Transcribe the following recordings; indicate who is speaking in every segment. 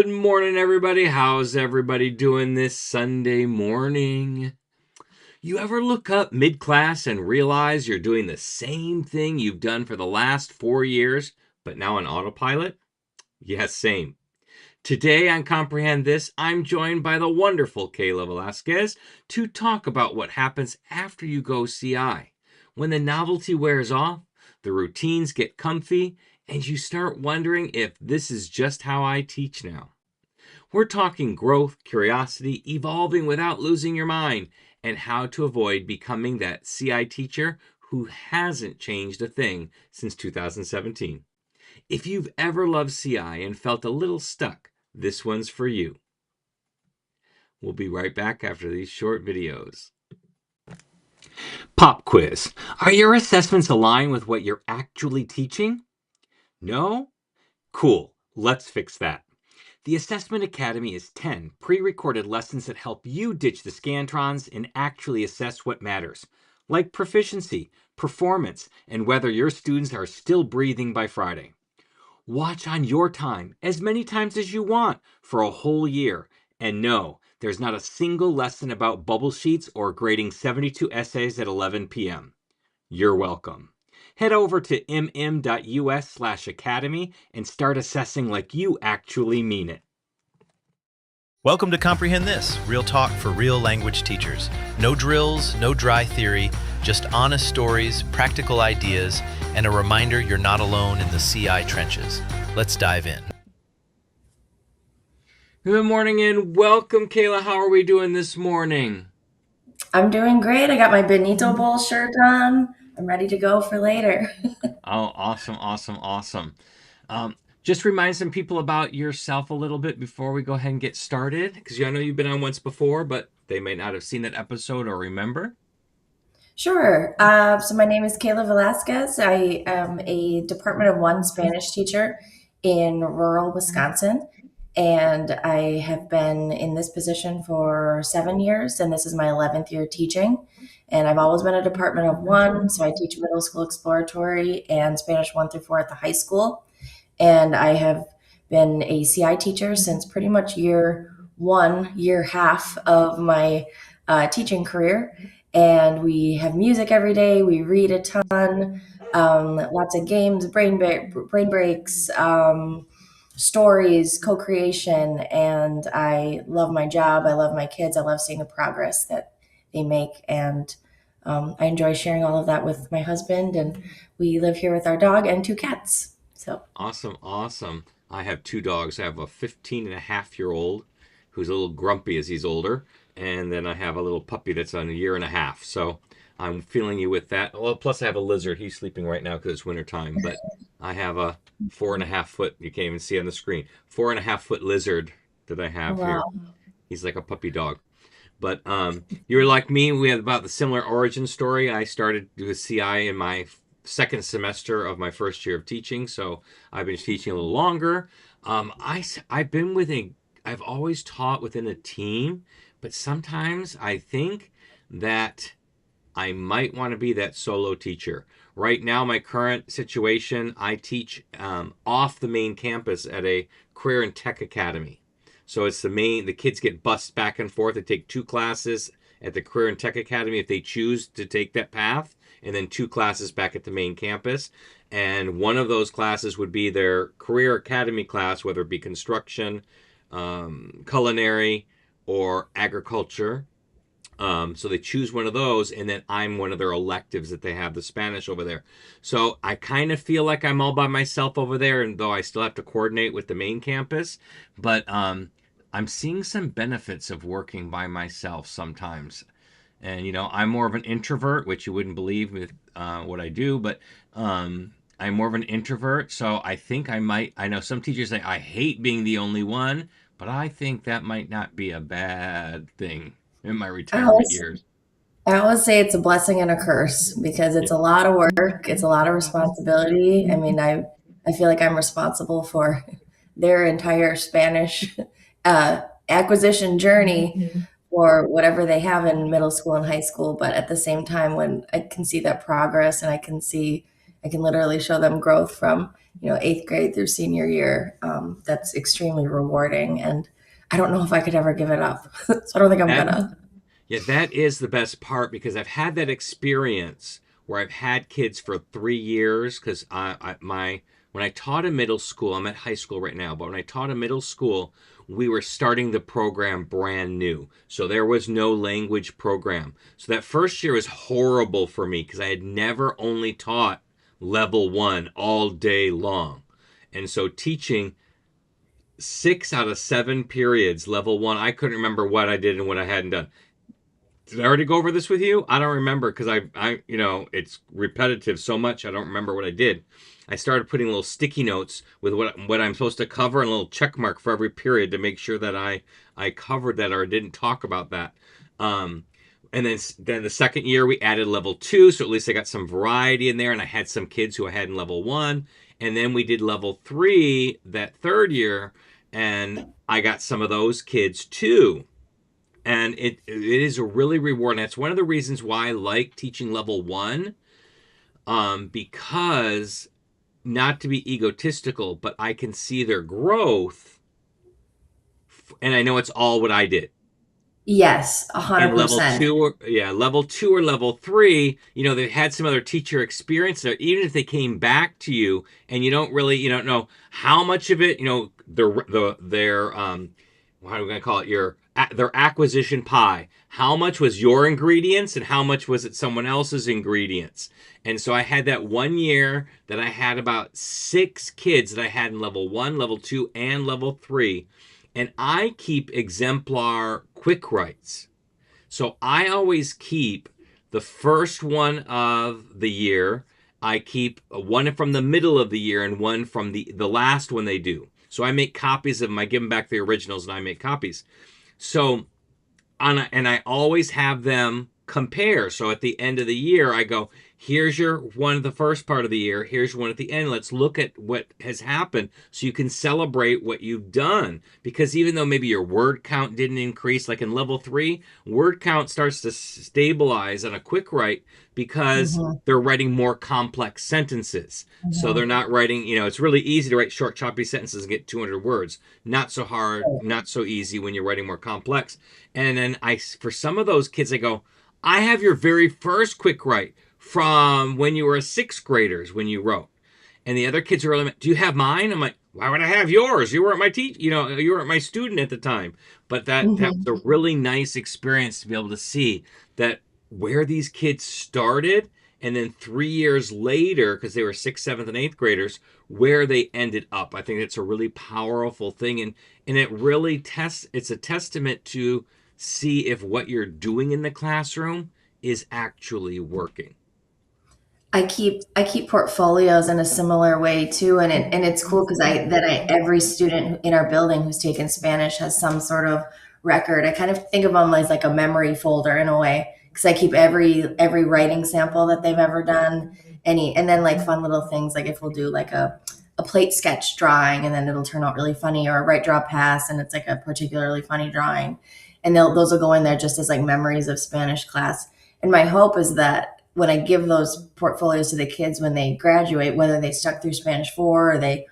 Speaker 1: Good morning, everybody. How's everybody doing this Sunday morning? You ever look up mid-class and realize you're doing the same thing you've done for the last 4 years, but now on autopilot? Yes, same. Today on Comprehend This, I'm joined by the wonderful Kayla Velasquez to talk about what happens after you go CI. When the novelty wears off, the routines get comfy, and you start wondering if this is just how I teach now. We're talking growth, curiosity, evolving without losing your mind, and how to avoid becoming that CI teacher who hasn't changed a thing since 2017. If you've ever loved CI and felt a little stuck, this one's for you. We'll be right back after these short videos. Pop quiz. Are your assessments aligned with what you're actually teaching? No? Cool. Let's fix that. The Assessment Academy is 10 pre-recorded lessons that help you ditch the Scantrons and actually assess what matters, like proficiency, performance, and whether your students are still breathing by Friday. Watch on your time, as many times as you want, for a whole year. And no, there's not a single lesson about bubble sheets or grading 72 essays at 11 p.m. You're welcome. Head over to mm.us/academy and start assessing like you actually mean it.
Speaker 2: Welcome to Comprehend This, real talk for real language teachers. No drills, no dry theory, just honest stories, practical ideas, and a reminder you're not alone in the CI trenches. Let's dive in.
Speaker 1: Good morning and welcome, Kayla. How are we doing this morning?
Speaker 3: I'm doing great. I got my Benito Bowl shirt on. I'm ready to go for later.
Speaker 1: Oh, awesome. Just remind some people about yourself a little bit before we go ahead and get started, because I know you've been on once before, but they may not have seen that episode or remember.
Speaker 3: Sure. So my name is Kayla Velasquez. I am a Department of One Spanish teacher in rural Wisconsin. And I have been in this position for 7 years, and this is my 11th year teaching. And I've always been a Department of One, so I teach middle school exploratory and Spanish 1 through 4 at the high school. And I have been a CI teacher since pretty much year half of my teaching career. And we have music every day. We read a ton, lots of games, brain breaks, stories, co-creation, and I love my job. I love my kids. I love seeing the progress that they make, and I enjoy sharing all of that with my husband, and we live here with our dog and 2 cats. So
Speaker 1: Awesome. I have 2 dogs. I have a 15-and-a-half-year-old who's a little grumpy as he's older, and then I have a little puppy that's on a year and a half. So I'm feeling you with that. Well, plus I have a lizard. He's sleeping right now because it's wintertime, but I have a 4.5-foot, you can't even see on the screen, 4.5-foot lizard that I have here. He's like a puppy dog. But you're like me. We have about the similar origin story. I started with CI in my second semester of my first year of teaching, so I've been teaching a little longer. I've always taught within a team, but sometimes I think that I might want to be that solo teacher. Right now, my current situation, I teach off the main campus at a career and tech academy. So it's the kids get bused back and forth. They take 2 classes at the career and tech academy if they choose to take that path, and then 2 classes back at the main campus. And one of those classes would be their career academy class, whether it be construction, culinary, or agriculture. So they choose one of those, and then I'm one of their electives that they have, the Spanish over there. So I kind of feel like I'm all by myself over there, and though I still have to coordinate with the main campus. But I'm seeing some benefits of working by myself sometimes. And, I'm more of an introvert, which you wouldn't believe with what I do, but I'm more of an introvert. So I think I know some teachers say I hate being the only one, but I think that might not be a bad thing in my retirement years.
Speaker 3: I always say it's a blessing and a curse because it's a lot of work. It's a lot of responsibility. I mean, I feel like I'm responsible for their entire Spanish acquisition journey for whatever they have in middle school and high school. But at the same time, when I can see that progress and I can literally show them growth from eighth grade through senior year. That's extremely rewarding. And I don't know if I could ever give it up. So I don't think I'm
Speaker 1: That
Speaker 3: gonna.
Speaker 1: Yeah, that is the best part because I've had that experience where I've had kids for 3 years because when I taught a middle school, I'm at high school right now, but when I taught a middle school, we were starting the program brand new. So there was no language program. So that first year was horrible for me because I had never only taught level one all day long. And so teaching 6 out of 7 periods, level one, I couldn't remember what I did and what I hadn't done. Did I already go over this with you? I don't remember because it's repetitive so much. I don't remember what I did. I started putting little sticky notes with what I'm supposed to cover and a little check mark for every period to make sure that I covered that or didn't talk about that. Um, and then the second year we added level two, so at least I got some variety in there, and I had some kids who I had in level one. And then we did level three that third year, and I got some of those kids too. And it is a really rewarding. That's one of the reasons why I like teaching level one, because not to be egotistical, but I can see their growth, and I know it's all what I did.
Speaker 3: Yes,
Speaker 1: In
Speaker 3: hundred
Speaker 1: level
Speaker 3: percent.
Speaker 1: two, level two or level three, they had some other teacher experience there. Even if they came back to you and you don't know how much of it, their what are we gonna call it? Their acquisition pie. How much was your ingredients and how much was it someone else's ingredients? And so I had that one year that I had about 6 kids that I had in level one, level two, and level three. And I keep exemplar quick writes. So I always keep the first one of the year. I keep one from the middle of the year and one from the last one they do. So I make copies of them. I give them back the originals and I make copies. So and I always have them compare. So at the end of the year, I go, here's your one of the first part of the year. Here's one at the end. Let's look at what has happened so you can celebrate what you've done. Because even though maybe your word count didn't increase, like in level three, word count starts to stabilize on a quick write because
Speaker 3: Mm-hmm,
Speaker 1: they're writing more complex sentences. So they're
Speaker 3: mm-hmm.
Speaker 1: not writing, it's really easy to write short, choppy sentences and get 200 words. Not so hard, not so easy when you're writing more complex. And then for some of those kids, I go, I have your very first quick write from when you were a sixth graders when you wrote. And the other kids are really, do you have mine? I'm like, why would I have yours? You weren't my you weren't my student at the time. But that
Speaker 3: Mm-hmm.
Speaker 1: was a really nice experience to be able to see that where these kids started, and then 3 years later, because they were sixth, seventh, and eighth graders, where they ended up. I think it's a really powerful thing, and it really it's a testament to see if what you're doing in the classroom is actually working.
Speaker 3: I keep portfolios in a similar way too, and it's cool because I every student in our building who's taken Spanish has some sort of record. I kind of think of them as like a memory folder in a way because I keep every writing sample that they've ever done, and then like fun little things like if we'll do like a plate sketch drawing and then it'll turn out really funny, or a right draw pass and it's like a particularly funny drawing, and those will go in there just as like memories of Spanish class. And my hope is that when I give those portfolios to the kids when they graduate, whether they stuck through Spanish 4 or they,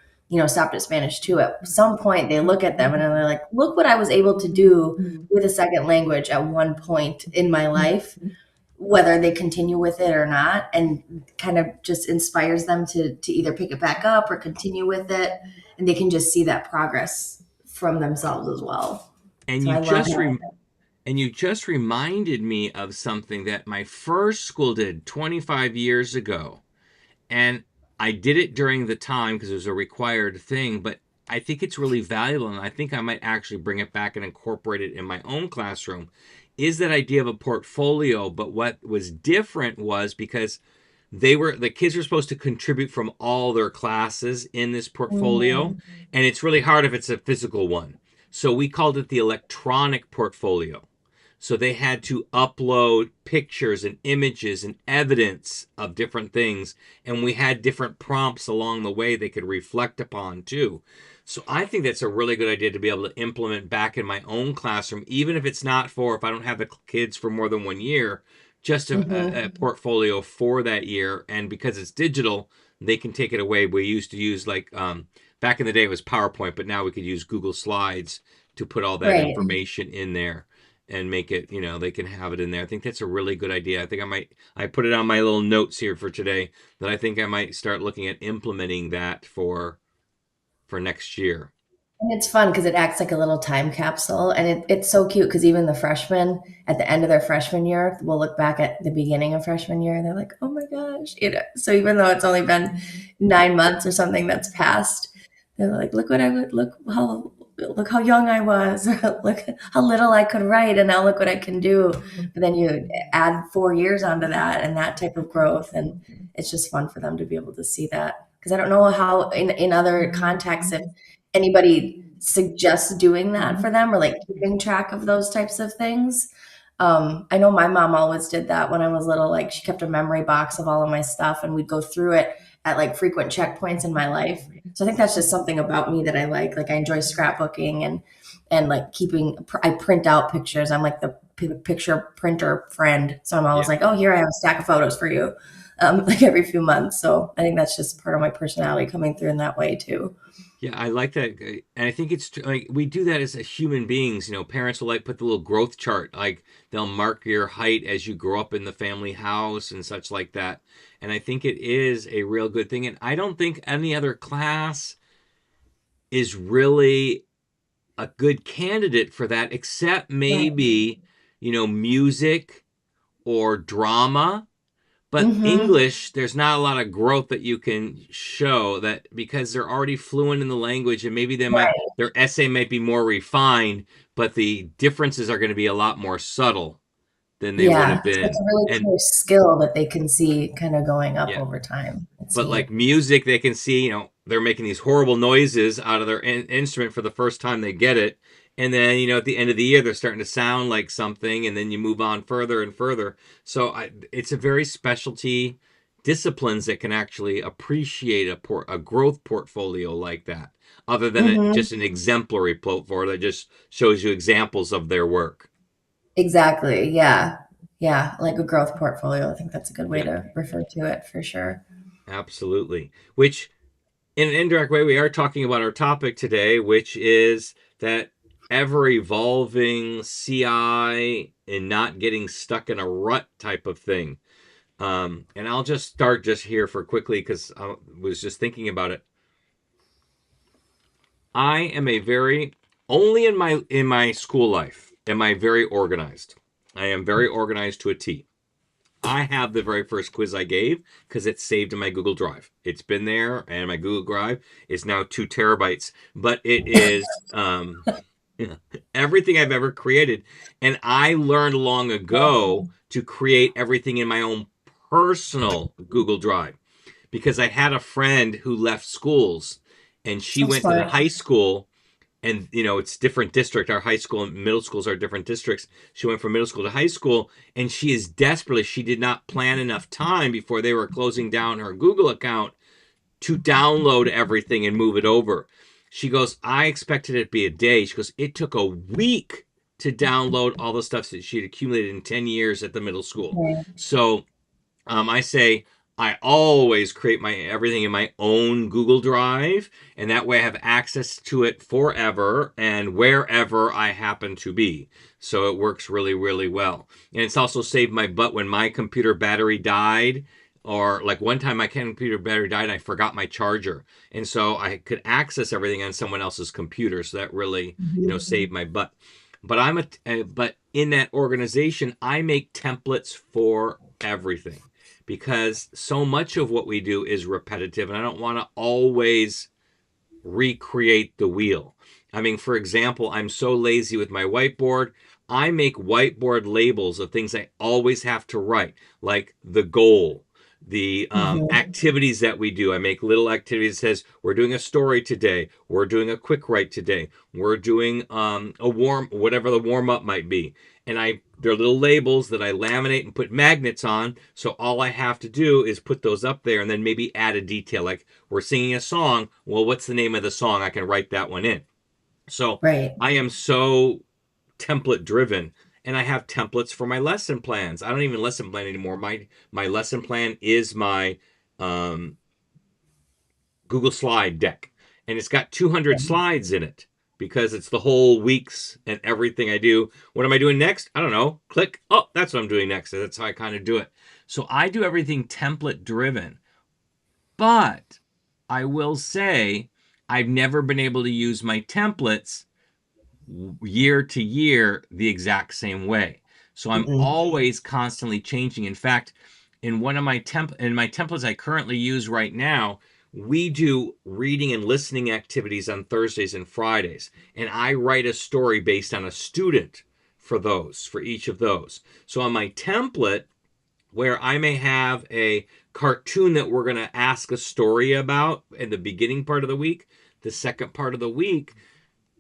Speaker 3: stopped at Spanish 2, at some point they look at them and they're like, look what I was able to do with a second language at one point in my life, whether they continue with it or not, and kind of just inspires them to either pick it back up or continue with it. And they can just see that progress from themselves as well.
Speaker 1: And
Speaker 3: So
Speaker 1: you
Speaker 3: I love
Speaker 1: just
Speaker 3: that.
Speaker 1: re- and you just reminded me of something that my first school did 25 years ago. And I did it during the time because it was a required thing, but I think it's really valuable, and I think I might actually bring it back and incorporate it in my own classroom. Is that idea of a portfolio? But what was different was because the kids were supposed to contribute from all their classes in this portfolio,
Speaker 3: Mhm.
Speaker 1: and it's really hard if it's a physical one. So we called it the electronic portfolio. So they had to upload pictures and images and evidence of different things. And we had different prompts along the way they could reflect upon too. So I think that's a really good idea to be able to implement back in my own classroom, even if it's not if I don't have the kids for more than one year, just a
Speaker 3: Mhm.
Speaker 1: portfolio for that year. And because it's digital, they can take it away. We used to use like back in the day it was PowerPoint, but now we could use Google Slides to put all that
Speaker 3: Right.
Speaker 1: information in there and make it, they can have it in there. I think that's a really good idea. I think I put it on my little notes here for today that I think I might start looking at implementing that for next year.
Speaker 3: And it's fun because it acts like a little time capsule. And it's so cute because even the freshmen at the end of their freshman year will look back at the beginning of freshman year and they're like, oh my gosh. So even though it's only been 9 months or something that's passed, they're like, look what I would look how young I was, or look how little I could write, and now look what I can do. But then you add 4 years onto that and that type of growth, and it's just fun for them to be able to see that. Because I don't know how in other contexts if anybody suggests doing that for them or like keeping track of those types of things. I know my mom always did that when I was little. Like she kept a memory box of all of my stuff, and we'd go through it at like frequent checkpoints in my life. So I think that's just something about me that I like. Like I enjoy scrapbooking and like keeping. I print out pictures. I'm like the picture printer friend. So I'm always
Speaker 1: Yeah.
Speaker 3: like, oh, here I have a stack of photos for you, like every few months. So I think that's just part of my personality coming through in that way too.
Speaker 1: Yeah, I like that, and I think it's like we do that as a human beings. Parents will like put the little growth chart, like they'll mark your height as you grow up in the family house and such like that. And I think it is a real good thing. And I don't think any other class is really a good candidate for that, except
Speaker 3: Right.
Speaker 1: maybe, music or drama. But
Speaker 3: Mm-hmm.
Speaker 1: English, there's not a lot of growth that you can show that because they're already fluent in the language and maybe
Speaker 3: Right.
Speaker 1: their essay might be more refined, but the differences are going to be a lot more subtle than they would
Speaker 3: Yeah.
Speaker 1: have
Speaker 3: So it's
Speaker 1: been.
Speaker 3: a really
Speaker 1: And
Speaker 3: clear skill that they can see kind of going up
Speaker 1: yeah,
Speaker 3: over time. It's
Speaker 1: but
Speaker 3: neat.
Speaker 1: like music, they can see, they're making these horrible noises out of their instrument for the first time they get it. And then, at the end of the year, they're starting to sound like something. And then you move on further and further. So it's a very specialty disciplines that can actually appreciate a growth portfolio like that, other than
Speaker 3: Hmm.
Speaker 1: just an exemplary portfolio that just shows you examples of their work.
Speaker 3: Exactly. Yeah. Yeah. Like a growth portfolio. I think that's a good way
Speaker 1: Yeah,
Speaker 3: to refer to it for sure.
Speaker 1: absolutely. Which in an indirect way, we are talking about our topic today, which is that ever evolving CI and not getting stuck in a rut type of thing. And I'll just start just here for quickly because I was just thinking about it. I am a very only in my school life am I very organized. I am very organized to a T. I have the very first quiz I gave because it's saved in my Google Drive. It's been there, and my Google Drive is now 2 terabytes. But it is everything I've ever created, and I learned long ago to create everything in my own personal Google Drive because I had a friend who left schools, and she
Speaker 3: So
Speaker 1: went to the
Speaker 3: smart.
Speaker 1: high school and it's different district. Our high school and middle schools are different districts. She went from middle school to high school, and she is desperately, she did not plan enough time before they were closing down her Google account to download everything and move it over. She goes, I expected it to be a day. She goes, it took a week to download all the stuff that she had accumulated in 10 years at the middle school.
Speaker 3: Right.
Speaker 1: So I say I always create my everything in my own Google Drive, and that way I have access to it forever and wherever I happen to be. So it works really, really well. And it's also saved my butt when my computer battery died. Or like one time my computer battery died and I forgot my charger. And so I could access everything on someone else's computer. So that really,
Speaker 3: Mhm.
Speaker 1: saved my butt. But in that organization, I make templates for everything because so much of what we do is repetitive and I don't want to always recreate the wheel. I mean, for example, I'm so lazy with my whiteboard. I make whiteboard labels of things I always have to write, like the goal, the
Speaker 3: Mhm.
Speaker 1: activities that we do. I make little activities that says we're doing a story today, we're doing a quick write today, we're doing whatever the warm up might be, and they're little labels that I laminate and put magnets on. So all I have to do is put those up there and then maybe add a detail like we're singing a song. Well, what's the name of the song? I can write that one in. So
Speaker 3: Right.
Speaker 1: I am so template driven and I have templates for my lesson plans. I don't even lesson plan anymore. My lesson plan is my um Google Slide deck, and it's got 200 slides in it because it's the whole week's and everything I do. What am I doing next? I don't know. Click. Oh, that's what I'm doing next. That's how I kind of do it. So I do everything template driven. But I will say I've never been able to use my templates year to year the exact same way. So I'm
Speaker 3: Mm-mm.
Speaker 1: always constantly changing. In fact, in one of my templates I currently use right now, we do reading and listening activities on Thursdays and Fridays, and I write a story based on a student for each of those. So on my template, where I may have a cartoon that we're going to ask a story about in the beginning part of the week, the second part of the week,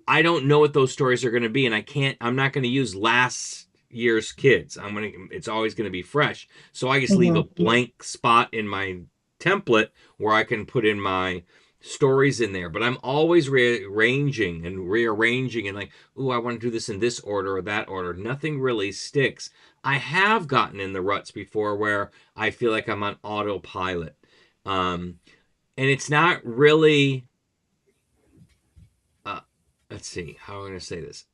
Speaker 1: I don't know what those stories are going to be, and I'm not going to use last year's kids. It's always going to be fresh. So I just leave a
Speaker 3: Mhm.
Speaker 1: blank spot in my template where I can put in my stories in there. But I'm always rearranging and like, ooh, I want to do this in this order or that order. Nothing really sticks. I have gotten in the ruts before where I feel like I'm on autopilot. And it's not really, uh, let's see, how am I going to say this?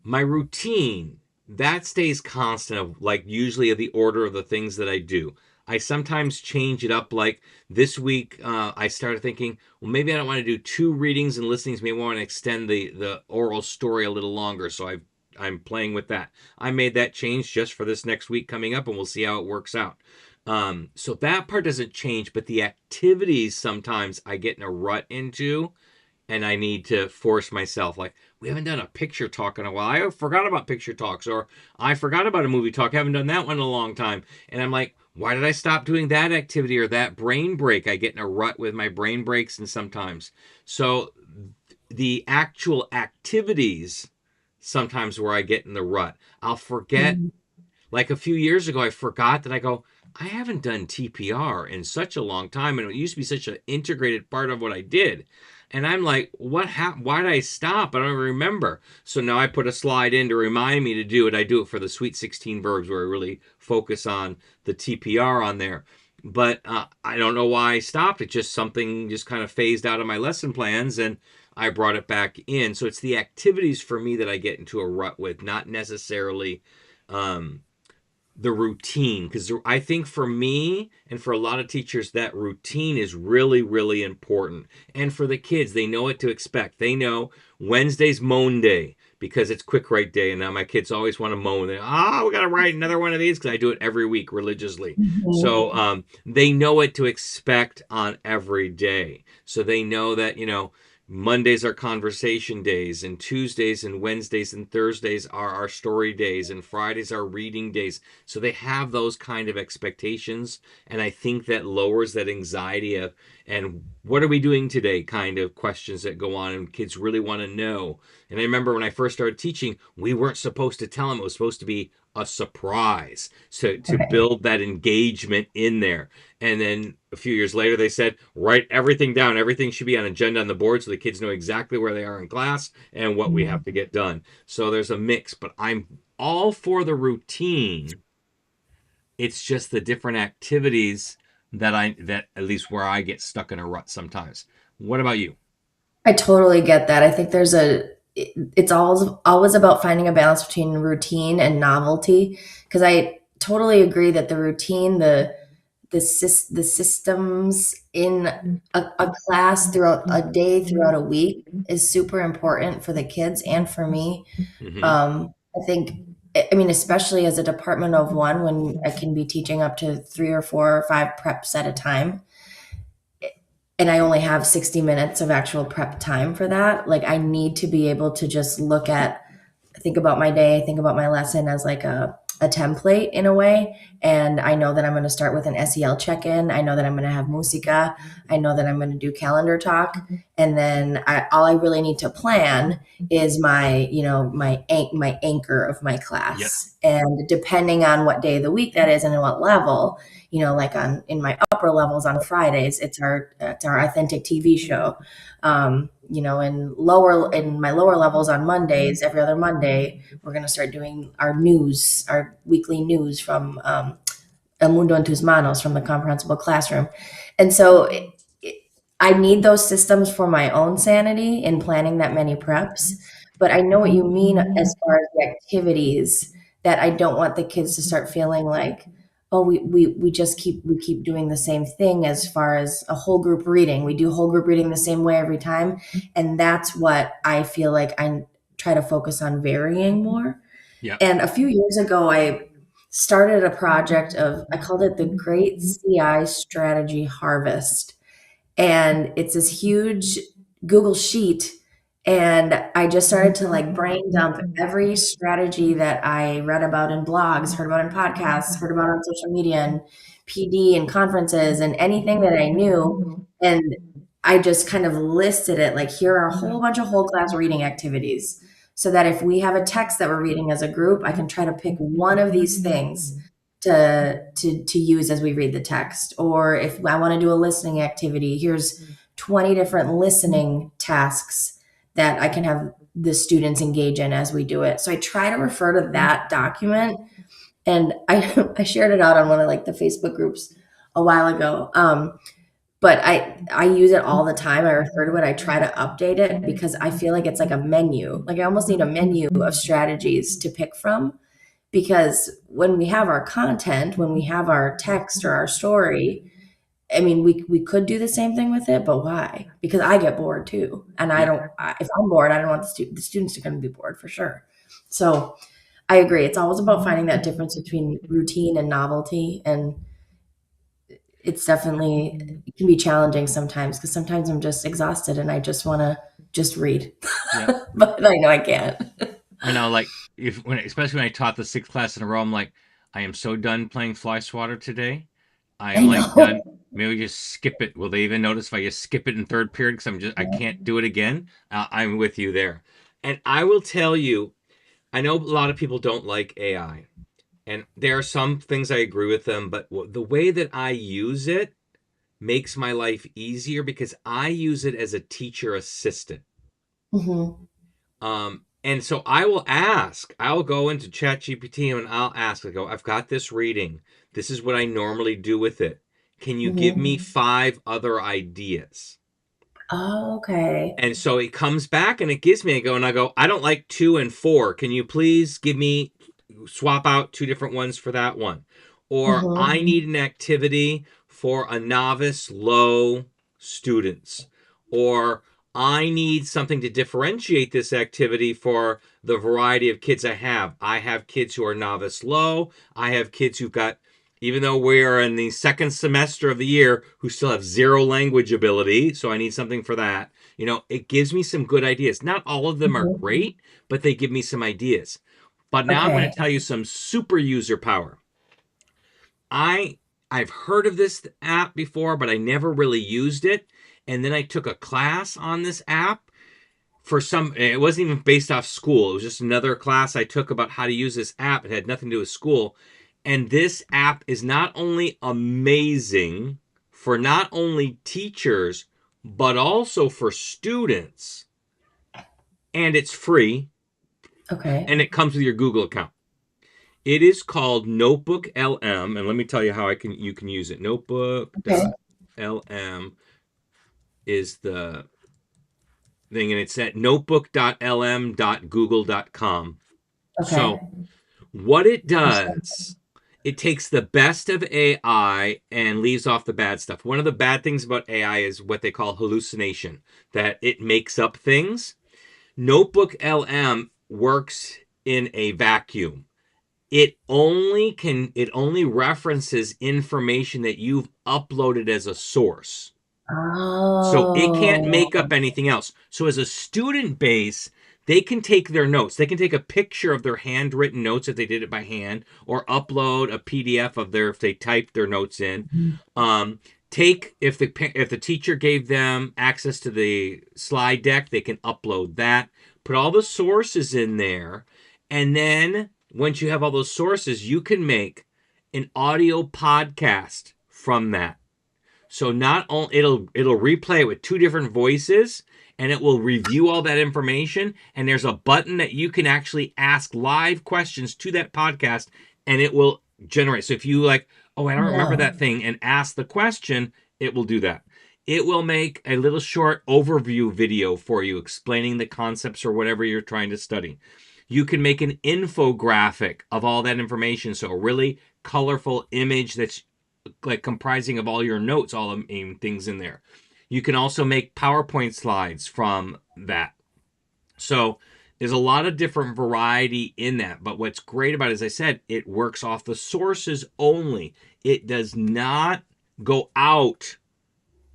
Speaker 1: My routine, that stays constant of like usually the order of the things that I do. I sometimes change it up. Like this week, I started thinking, well, maybe I don't want to do two readings and listenings. Maybe I want to extend the oral story a little longer. So I'm playing with that. I made that change just for this next week coming up, and we'll see how it works out. So that part doesn't change, but the activities sometimes I get in a rut into, and I need to force myself. Like, we haven't done a picture talk in a while. I forgot about picture talks, or I forgot about a movie talk. I haven't done that one in a long time. And I'm like, why did I stop doing that activity or that brain break? I get in a rut with my brain breaks and sometimes. So the actual activities sometimes where I get in the rut. I'll forget,
Speaker 3: Mhm.
Speaker 1: like a few years ago, I forgot that I haven't done TPR in such a long time, and it used to be such an integrated part of what I did. And I'm like, what happened? Why did I stop? I don't even remember. So now I put a slide in to remind me to do it. I do it for the Sweet 16 verbs where I really focus on the TPR on there. But I don't know why I stopped. It just something just kind of phased out of my lesson plans, and I brought it back in. So it's the activities for me that I get into a rut with, not necessarily um, the routine, because I think for me and for a lot of teachers that routine is really, really important. And for the kids, they know what to expect. They know Wednesday's moan day because it's quick write day, and now my kids always want to moan. We got to write another one of these because I do it every week religiously.
Speaker 3: Mhm.
Speaker 1: So they know what to expect on every day. So they know that, Mondays are conversation days, and Tuesdays and Wednesdays and Thursdays are our story days, and Fridays are reading days. So they have those kind of expectations, and I think that lowers that anxiety of, and what are we doing today kind of questions that go on, and kids really want to know. And I remember when I first started teaching, we weren't supposed to tell them. It was supposed to be a surprise, so to
Speaker 3: Right.
Speaker 1: build that engagement in there. And then a few years later, they said, write everything down. Everything should be on agenda on the board so the kids know exactly where they are in class and what we have
Speaker 3: Mhm.
Speaker 1: to get done. So there's a mix, but I'm all for the routine. It's just the different activities that at least where I get stuck in a rut sometimes. What about you?
Speaker 3: I totally get that. I think it's always about finding a balance between routine and novelty. Because I totally agree that the routine, the systems in a class throughout a day, throughout a week is super important for the kids and for me.
Speaker 1: Mm-hmm.
Speaker 3: I think, I mean, especially as a department of one, when I can be teaching up to 3 or 4 or 5 preps at a time, and I only have 60 minutes of actual prep time for that. Like, I need to be able to just think about my day, think about my lesson as like a template in a way. And I know that I'm going to start with an SEL check in. I know that I'm going to have musica. I know that I'm going to do calendar talk. And then all I really need to plan is my anchor of my
Speaker 1: Yep.
Speaker 3: class. And depending on what day of the week that is and what level, like in my upper levels on Fridays, it's our authentic TV show. In my lower levels on Mondays, every other Monday, we're going to start doing our weekly news from El Mundo en Tus Manos from the Comprehensible Classroom. And so I need those systems for my own sanity in planning that many preps. But I know what you mean as far as the activities, that I don't want the kids to start feeling like, oh, we just keep doing the same thing as far as a whole group reading. We do whole group reading the same way every time. And that's what I feel like I try to focus on varying more.
Speaker 1: Yeah.
Speaker 3: And a few years ago, I started a project of, I called it the Great CI Strategy Harvest. And it's this huge Google sheet. And I just started to like brain dump every strategy that I read about in blogs, heard about in podcasts, heard about on social media and PD and conferences and anything that I knew. And I just kind of listed it like, here are a whole bunch of whole class reading activities. So that if we have a text that we're reading as a group, I can try to pick one of these things to use as we read the text. Or if I want to do a listening activity, here's 20 different listening tasks that I can have the students engage in as we do it. So I try to refer to that document, and I shared it out on one of like the Facebook groups a while ago. But I use it all the time. I refer to it. I try to update it because I feel like it's like a menu. Like I almost need a menu of strategies to pick from, because when we have our content, when we have our text or our story, I mean, we could do the same thing with it, but why? Because I get bored too, and I
Speaker 1: Yeah.
Speaker 3: don't. If I'm bored, I don't want the students are going to be bored for sure. So I agree. It's always about finding that difference between routine and novelty, and it's definitely, it can be challenging sometimes because sometimes I'm just exhausted and I just want to just read,
Speaker 1: Yeah.
Speaker 3: but I know I can't.
Speaker 1: I know, like especially when I taught the sixth class in a row, I'm like, I am so done playing fly swatter today. I
Speaker 3: I
Speaker 1: am like done.
Speaker 3: know.
Speaker 1: Maybe just skip it. Will they even notice if I just skip it in third period because I can't do it again? I'm with you there. And I will tell you, I know a lot of people don't like AI, and there are some things I agree with them, but the way that I use it makes my life easier because I use it as a teacher assistant.
Speaker 3: Hmm.
Speaker 1: And so I'll go into ChatGPT and I'll ask, I go, I've got this reading. This is what I normally do with it. Can you give me
Speaker 3: Hmm.
Speaker 1: 5 other ideas?
Speaker 3: Oh, okay.
Speaker 1: And so it comes back and it gives me, I go, I don't like 2 and 4. Can you please swap out 2 different ones for that one? Or I
Speaker 3: Hmm.
Speaker 1: need an activity for a novice low students. Or I need something to differentiate this activity for the variety of kids I have. I have kids who are novice low. I have kids who've got, even though we're in the second semester of the year, who still have zero language ability. So I need something for that. It gives me some good ideas. Not all of them are
Speaker 3: Hmm.
Speaker 1: great, but they give me some ideas. But now I'm going
Speaker 3: Okay.
Speaker 1: to tell you some super user power. I I've heard of this app before, but I never really used it. And then I took a class on this app it wasn't even based off school. It was just another class I took about how to use this app. It had nothing to do with school. And this app is not only amazing for not only teachers, but also for students. And it's free
Speaker 3: Okay.
Speaker 1: and it comes with your Google account. It is called Notebook LM, and let me tell you how you can use it.
Speaker 3: Okay.
Speaker 1: Notebook.lm is the thing, and it's at notebook.lm.google.com.
Speaker 3: Okay.
Speaker 1: So what it does, it takes the best of AI and leaves off the bad stuff. One of the bad things about AI is what they call hallucination, that it makes up things. Notebook LM works in a vacuum. It only references information that you've uploaded as a source. So it can't make
Speaker 3: Oh.
Speaker 1: up anything else. So as a student base, they can take their notes. They can take a picture of their handwritten notes if they did it by hand, or upload a PDF of if they typed their notes in. Take if the teacher gave them access to the slide deck, they can upload that. Put all the sources in there, and then once you have all those sources, you can make an audio podcast from that. So not only it'll replay it with 2 different voices, and it will review all that information, and there's a button that you can actually ask live questions to that podcast, and it will generate. So if you like, oh, I don't remember
Speaker 3: Yeah.
Speaker 1: that thing, and ask the question, it will do that. it will make a little short overview video for you explaining the concepts or whatever you're trying to study. You can make an infographic of all that information, so a really colorful image that's like comprising of all your notes, all the main things in there. You can also make PowerPoint slides from that. So there's a lot of different variety in that. But what's great about it, as I said, it works off the sources only. It does not go out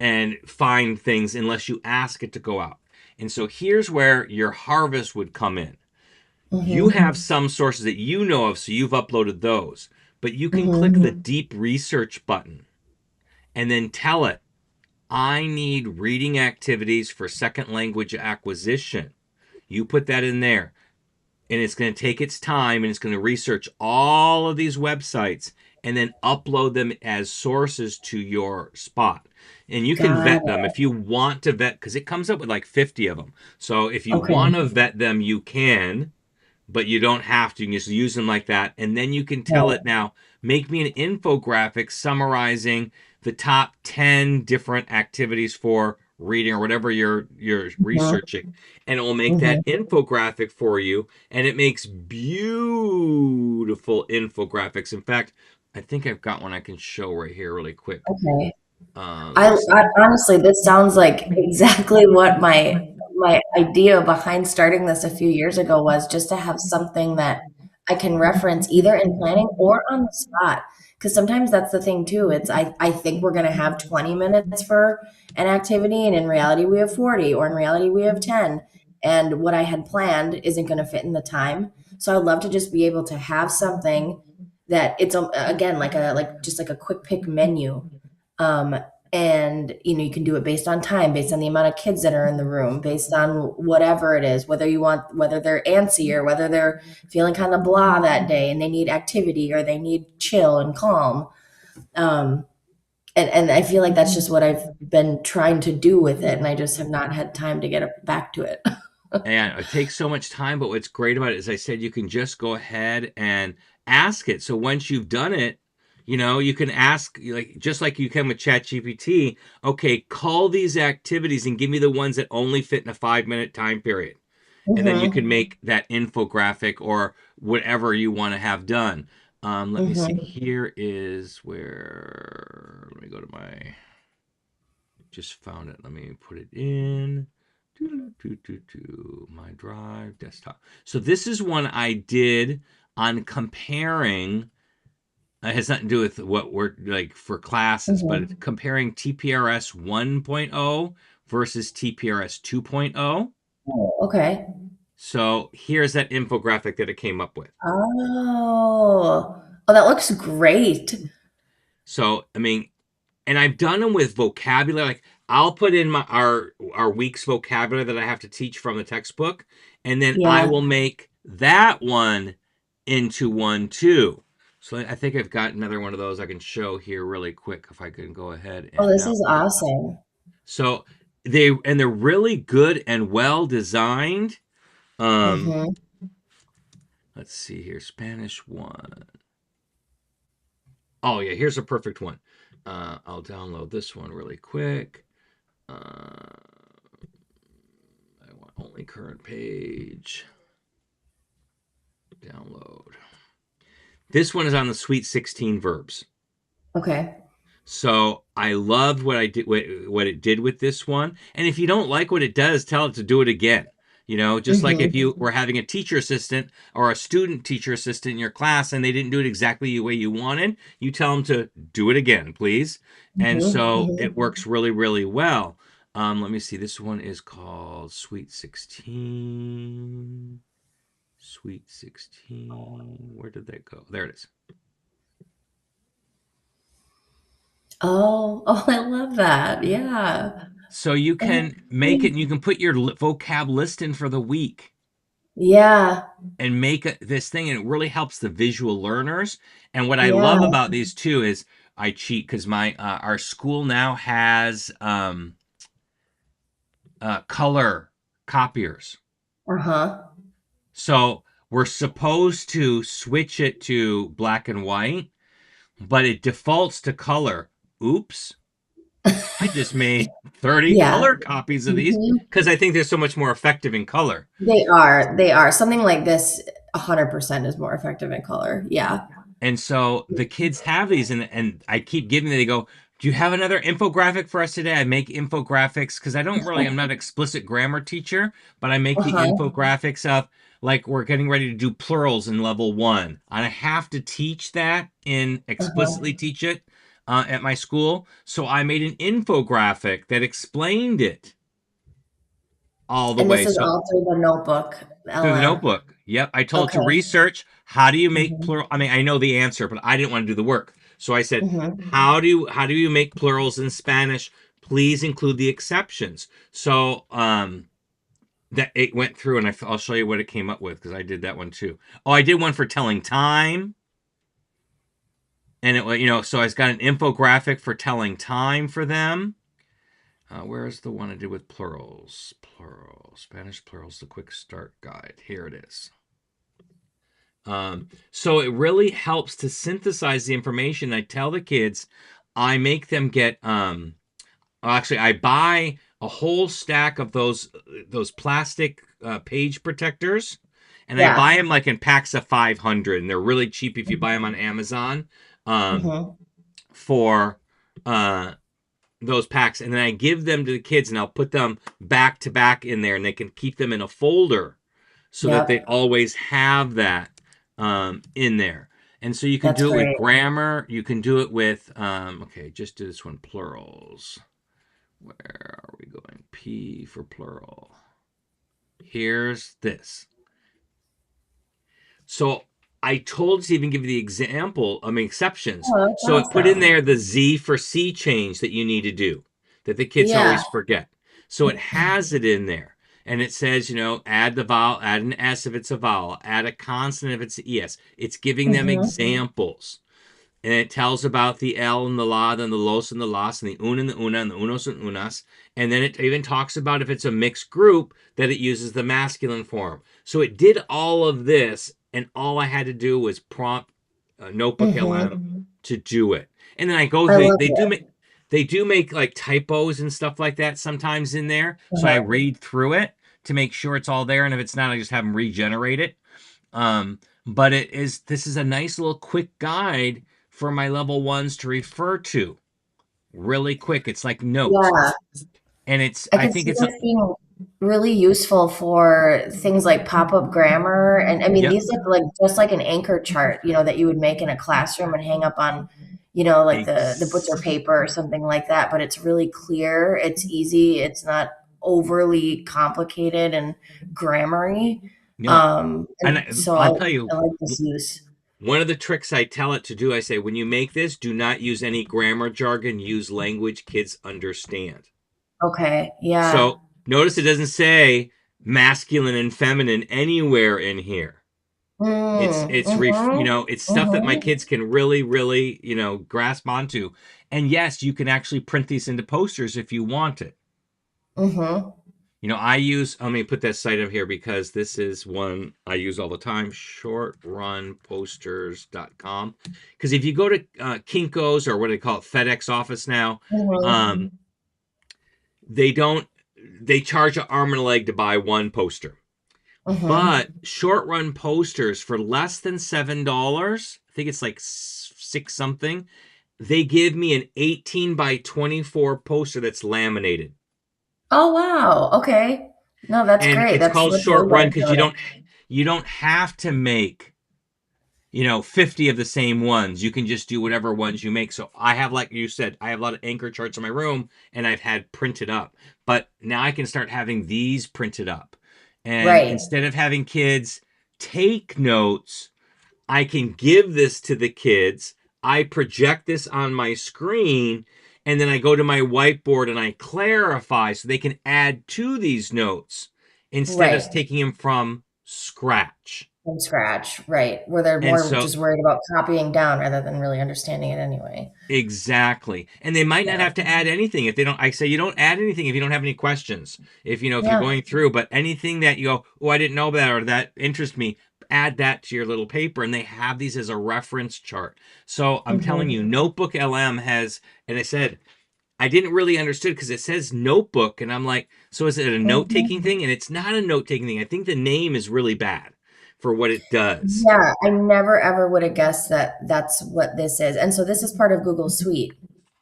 Speaker 1: and find things unless you ask it to go out. And so here's where your harvest would come in. You
Speaker 3: Mm-hmm.
Speaker 1: have some sources that you know of, so you've uploaded those. But you can click
Speaker 3: Mm-hmm.
Speaker 1: the deep research button and then tell it, I need reading activities for second language acquisition. You put that in there, and it's going to take its time and it's going to research all of these websites and then upload them as sources to your spot. And you can
Speaker 3: Got
Speaker 1: vet them if you want to vet, because it comes up with like 50 of them. So if
Speaker 3: it.
Speaker 1: you
Speaker 3: Okay.
Speaker 1: want to vet them, you can, but you don't have to. You can just use them like that. And then you can tell
Speaker 3: Right.
Speaker 1: it now, make me an infographic summarizing the top 10 different activities for reading or whatever you're
Speaker 3: Mm-hmm.
Speaker 1: researching, and it will make that
Speaker 3: Mm-hmm.
Speaker 1: infographic for you, and it makes beautiful infographics. In fact, I think I've got one I can show right here really quick.
Speaker 3: Okay.
Speaker 1: Let me see.
Speaker 3: I honestly, this sounds like exactly what my idea behind starting this a few years ago was, just to have something that I can reference either in planning or on the spot. Because sometimes that's the thing too. It's I think we're gonna have 20 minutes for an activity, and in reality we have 40, or in reality we have 10. And what I had planned isn't gonna fit in the time. So I would love to just be able to have something that it's again like just like a quick pick menu. um, and you can do it based on time, based on the amount of kids that are in the room, based on whatever it is, whether they're antsy or whether they're feeling kind of blah that day and they need activity or they need chill and calm. um, and I feel like that's just what I've been trying to do with it, and I just have not had time to get back to it.
Speaker 1: And it takes so much time, but what's great about it, as I said, you can just go ahead and ask it. So once you've done it, you can ask, like just like you can with ChatGPT, okay, call these activities and give me the ones that only fit in a 5-minute time period. And then you can
Speaker 3: Mm-hmm.
Speaker 1: make that infographic or whatever you want to have done. Let me see.
Speaker 3: Mm-hmm.
Speaker 1: Here is where, let me go to just found it. Let me put it in. My drive desktop. So this is one I did on comparing. It has nothing to do with what we're like for classes, but it's
Speaker 3: Mm-hmm.
Speaker 1: comparing TPRS 1.0 versus TPRS 2.0.
Speaker 3: Oh, okay.
Speaker 1: So here's that infographic that it came up with.
Speaker 3: Oh, that looks great.
Speaker 1: So I mean, and I've done them with vocabulary. Like I'll put in our week's vocabulary that I have to teach from the textbook, and then I
Speaker 3: Yeah.
Speaker 1: will make that one into one too. So I think I've got another one of those I can show here really quick if I can go ahead
Speaker 3: Oh,
Speaker 1: and
Speaker 3: this is
Speaker 1: download.
Speaker 3: awesome.
Speaker 1: So they're really good and well designed. Um,
Speaker 3: Mhm.
Speaker 1: let's see here, Spanish one. Oh yeah, here's a perfect one. I'll download this one really quick. Uh, I want only current page. Download. This one is on the Sweet 16 verbs.
Speaker 3: Okay.
Speaker 1: So I loved what I did, what it did with this one. And if you don't like what it does, tell it to do it again. Just like if
Speaker 3: Mhm.
Speaker 1: you were having a teacher assistant or a student teacher assistant in your class and they didn't do it exactly the way you wanted, you tell them to do it again, please. And
Speaker 3: Mhm.
Speaker 1: so
Speaker 3: Mhm.
Speaker 1: it works really, really well. Let me see. This one is called Sweet 16. Sweet 16. Where did that go? There it is.
Speaker 3: Oh, I love that. Yeah.
Speaker 1: So you
Speaker 3: And
Speaker 1: can make it and you can put your vocab list in for the week
Speaker 3: yeah.
Speaker 1: and make this thing, and it really helps the visual learners. And what I
Speaker 3: Yeah.
Speaker 1: love about these two is I cheat because my our school now has color copiers.
Speaker 3: Uh-huh.
Speaker 1: So we're supposed to switch it to black and white, but it defaults to color. Oops. I just made 30
Speaker 3: Yeah.
Speaker 1: color copies of these
Speaker 3: Mhm.
Speaker 1: because I think they're so much more effective in color.
Speaker 3: They are. They are. Something like this 100% is more effective in color. Yeah.
Speaker 1: And so the kids have these, and I keep giving them, they go, do you have another infographic for us today? I make infographics because I'm not an explicit grammar teacher, but I make the
Speaker 3: Uh-huh.
Speaker 1: infographics of like we're getting ready to do plurals in level one. And I have to teach that and explicitly
Speaker 3: Uh-huh.
Speaker 1: teach it at my school. So I made an infographic that explained it all the
Speaker 3: And this
Speaker 1: way.
Speaker 3: is
Speaker 1: So
Speaker 3: all through the notebook,
Speaker 1: through the
Speaker 3: LM.
Speaker 1: notebook. Yep. I told it to
Speaker 3: Okay.
Speaker 1: research how do you make
Speaker 3: Mhm.
Speaker 1: plural. I mean, I know the answer, but I didn't want to do the work. So I said,
Speaker 3: Mhm.
Speaker 1: how do you make plurals in Spanish? Please include the exceptions. So that it went through, and I'll show you what it came up with because I did that one too. Oh, I did one for telling time, and so I got an infographic for telling time for them. Where's the one I did with plurals? Plural Spanish plurals, the quick start guide. Here it is. So it really helps to synthesize the information. I tell the kids, I make them get actually I buy a whole stack of those plastic page protectors, and I buy
Speaker 3: Yeah.
Speaker 1: them like in packs of 500, and they're really cheap if you buy them on Amazon
Speaker 3: Mhm.
Speaker 1: for uh those packs, and then I give them to the kids, and I'll put them back to back in there, and they can keep them in a folder so that they
Speaker 3: Yep.
Speaker 1: always have that in there. And so you can
Speaker 3: That's
Speaker 1: do it with
Speaker 3: great.
Speaker 1: grammar. You can do it with, okay, just do this one, plurals. Where are we going? P for plural. Here's this. So I told to even give you the example, exceptions.
Speaker 3: Oh, that's
Speaker 1: So it put in
Speaker 3: awesome.
Speaker 1: there the Z for C change that you need to do, that the kids
Speaker 3: Yeah.
Speaker 1: always forget. So it has it in there. And it says, add the vowel, add an S if it's a vowel, add a consonant if it's an ES. It's giving them
Speaker 3: Mhm.
Speaker 1: examples. And it tells about the L and the la, then the los and the las, and the un and the una, and the unos and unas. And then it even talks about if it's a mixed group, that it uses the masculine form. So it did all of this, and all I had to do was prompt Notebook LM
Speaker 3: Mhm.
Speaker 1: to do it. And then I go
Speaker 3: I
Speaker 1: through,
Speaker 3: love it.
Speaker 1: they do make like typos and stuff like that sometimes in there. So I
Speaker 3: Uh-huh.
Speaker 1: read through it to make sure it's all there. And if it's not, I just have them regenerate it. But this is a nice little quick guide for my level ones to refer to really quick. It's like notes.
Speaker 3: Yeah.
Speaker 1: And
Speaker 3: I
Speaker 1: I
Speaker 3: could
Speaker 1: think
Speaker 3: see
Speaker 1: it's
Speaker 3: this being really useful for things like pop-up grammar. And I mean,
Speaker 1: yep,
Speaker 3: these look like just like an anchor chart, that you would make in a classroom and hang up on, like the butcher
Speaker 1: ex-
Speaker 3: paper or something like that. But it's really clear, it's easy, it's not overly complicated and grammary.
Speaker 1: no. And
Speaker 3: And so I,
Speaker 1: I'll tell you,
Speaker 3: I like this use.
Speaker 1: one of the tricks I tell it to do, I say, when you make this, do not use any grammar jargon, use language kids understand.
Speaker 3: Okay. Yeah.
Speaker 1: So notice it doesn't say masculine and feminine anywhere in here.
Speaker 3: Mm, mm-hmm,
Speaker 1: It's stuff that my
Speaker 3: mm-hmm,
Speaker 1: kids can really really grasp onto. And yes, you can actually print these into posters if you want it.
Speaker 3: mm-hmm.
Speaker 1: I use, let me put that site up here because this is one I use all the time, shortrunposters.com. Because if you go to Kinko's, or what do they call it, FedEx office now,
Speaker 3: Mm-hmm.
Speaker 1: they don't, they charge an arm and a leg to buy one poster.
Speaker 3: Mm-hmm.
Speaker 1: But short run posters for less than $7, I think it's like six something, they give me an 18 by 24 poster that's laminated.
Speaker 3: Oh wow. Okay. No, that's
Speaker 1: And
Speaker 3: great.
Speaker 1: it's
Speaker 3: That's
Speaker 1: called
Speaker 3: really
Speaker 1: short run because
Speaker 3: good.
Speaker 1: you don't have to make 50 of the same ones. You can just do whatever ones you make. So I have, like you said, I have a lot of anchor charts in my room, and I've had printed up. But now I can start having these printed up. And
Speaker 3: Right.
Speaker 1: instead of having kids take notes, I can give this to the kids. I project this on my screen, and then I go to my whiteboard and I clarify so they can add to these notes instead of
Speaker 3: Right.
Speaker 1: taking them from scratch.
Speaker 3: From scratch. Right. Where they're
Speaker 1: And
Speaker 3: more
Speaker 1: so
Speaker 3: just worried about copying down rather than really understanding it anyway.
Speaker 1: exactly. And they might not
Speaker 3: Yeah.
Speaker 1: have to add anything if they don't. I say you don't add anything if you don't have any questions. If you're
Speaker 3: Yeah.
Speaker 1: going through, but anything that you go, oh, I didn't know that, or that interests me, add that to your little paper. And they have these as a reference chart. So I'm telling
Speaker 3: Mm-hmm.
Speaker 1: you, Notebook LM has, and I said, I didn't really understood because it says notebook, and I'm like, so is it a note taking
Speaker 3: Mhm.
Speaker 1: thing? And it's not a note taking thing. I think the name is really bad for what it does.
Speaker 3: Yeah, I never ever would have guessed that that's what this is. And so this is part of Google Suite.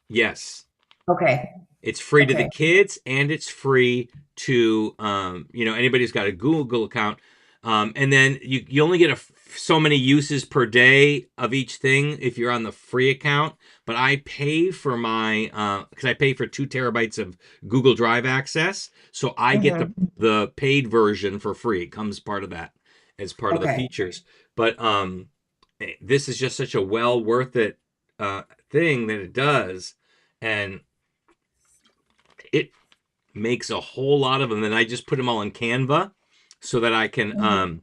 Speaker 1: Yes.
Speaker 3: Okay.
Speaker 1: It's free to the
Speaker 3: Okay.
Speaker 1: kids, and it's free to anybody who's got a Google account. And then you only get so many uses per day of each thing if you're on the free account. But I pay for my because I pay for 2 terabytes of Google Drive access, so I get the
Speaker 3: Hmm.
Speaker 1: the paid version for free. It comes part of that as part of the
Speaker 3: Okay.
Speaker 1: features. But this is just such a well worth it thing that it does, and it makes a whole lot of them. And I just put them all in Canva so that I can
Speaker 3: Mhm.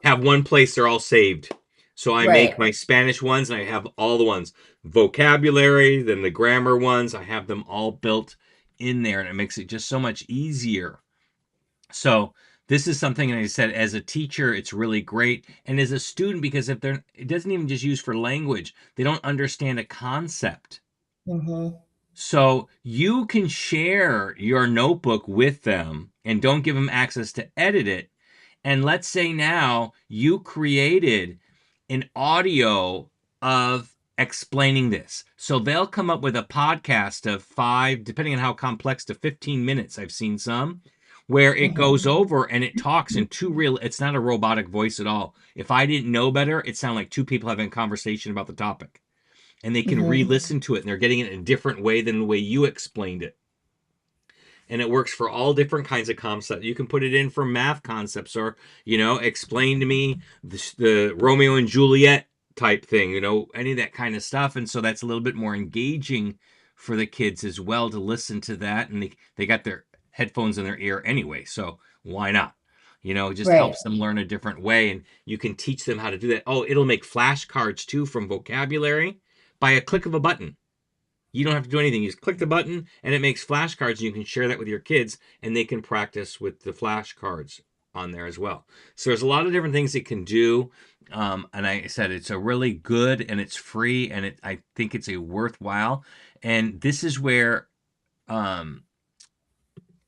Speaker 1: have one place they're all saved. So I make
Speaker 3: Right.
Speaker 1: my Spanish ones and I have all the ones, vocabulary, then the grammar ones. I have them all built in there, and it makes it just so much easier. So this is something, and I said, as a teacher, it's really great. And as a student, because if they're, it doesn't even just use for language, they don't understand a concept.
Speaker 3: Hmm.
Speaker 1: So you can share your notebook with them and don't give them access to edit it. And let's say now you created an audio of explaining this. So they'll come up with a podcast of 5, depending on how complex, to 15 minutes. I've seen some where it goes
Speaker 3: Hmm.
Speaker 1: over and it talks in two real, it's not a robotic voice at all. If I didn't know better, it sounded like two people having a conversation about the topic, and they can
Speaker 3: Hmm.
Speaker 1: re-listen to it, and they're getting it in a different way than the way you explained it. And it works for all different kinds of concepts. You can put it in for math concepts, or explain to me the Romeo and Juliet type thing, any of that kind of stuff. And so that's a little bit more engaging for the kids as well to listen to that. And they got their headphones in their ear anyway, so why not? It just
Speaker 3: Right.
Speaker 1: helps them learn a different way, and you can teach them how to do that. Oh, it'll make flashcards too from vocabulary by a click of a button. You don't have to do anything. You just click the button and it makes flashcards, and you can share that with your kids, and they can practice with the flashcards on there as well. So there's a lot of different things it can do. And I said it's a really good, and it's free, and I think it's a worthwhile. And this is where um,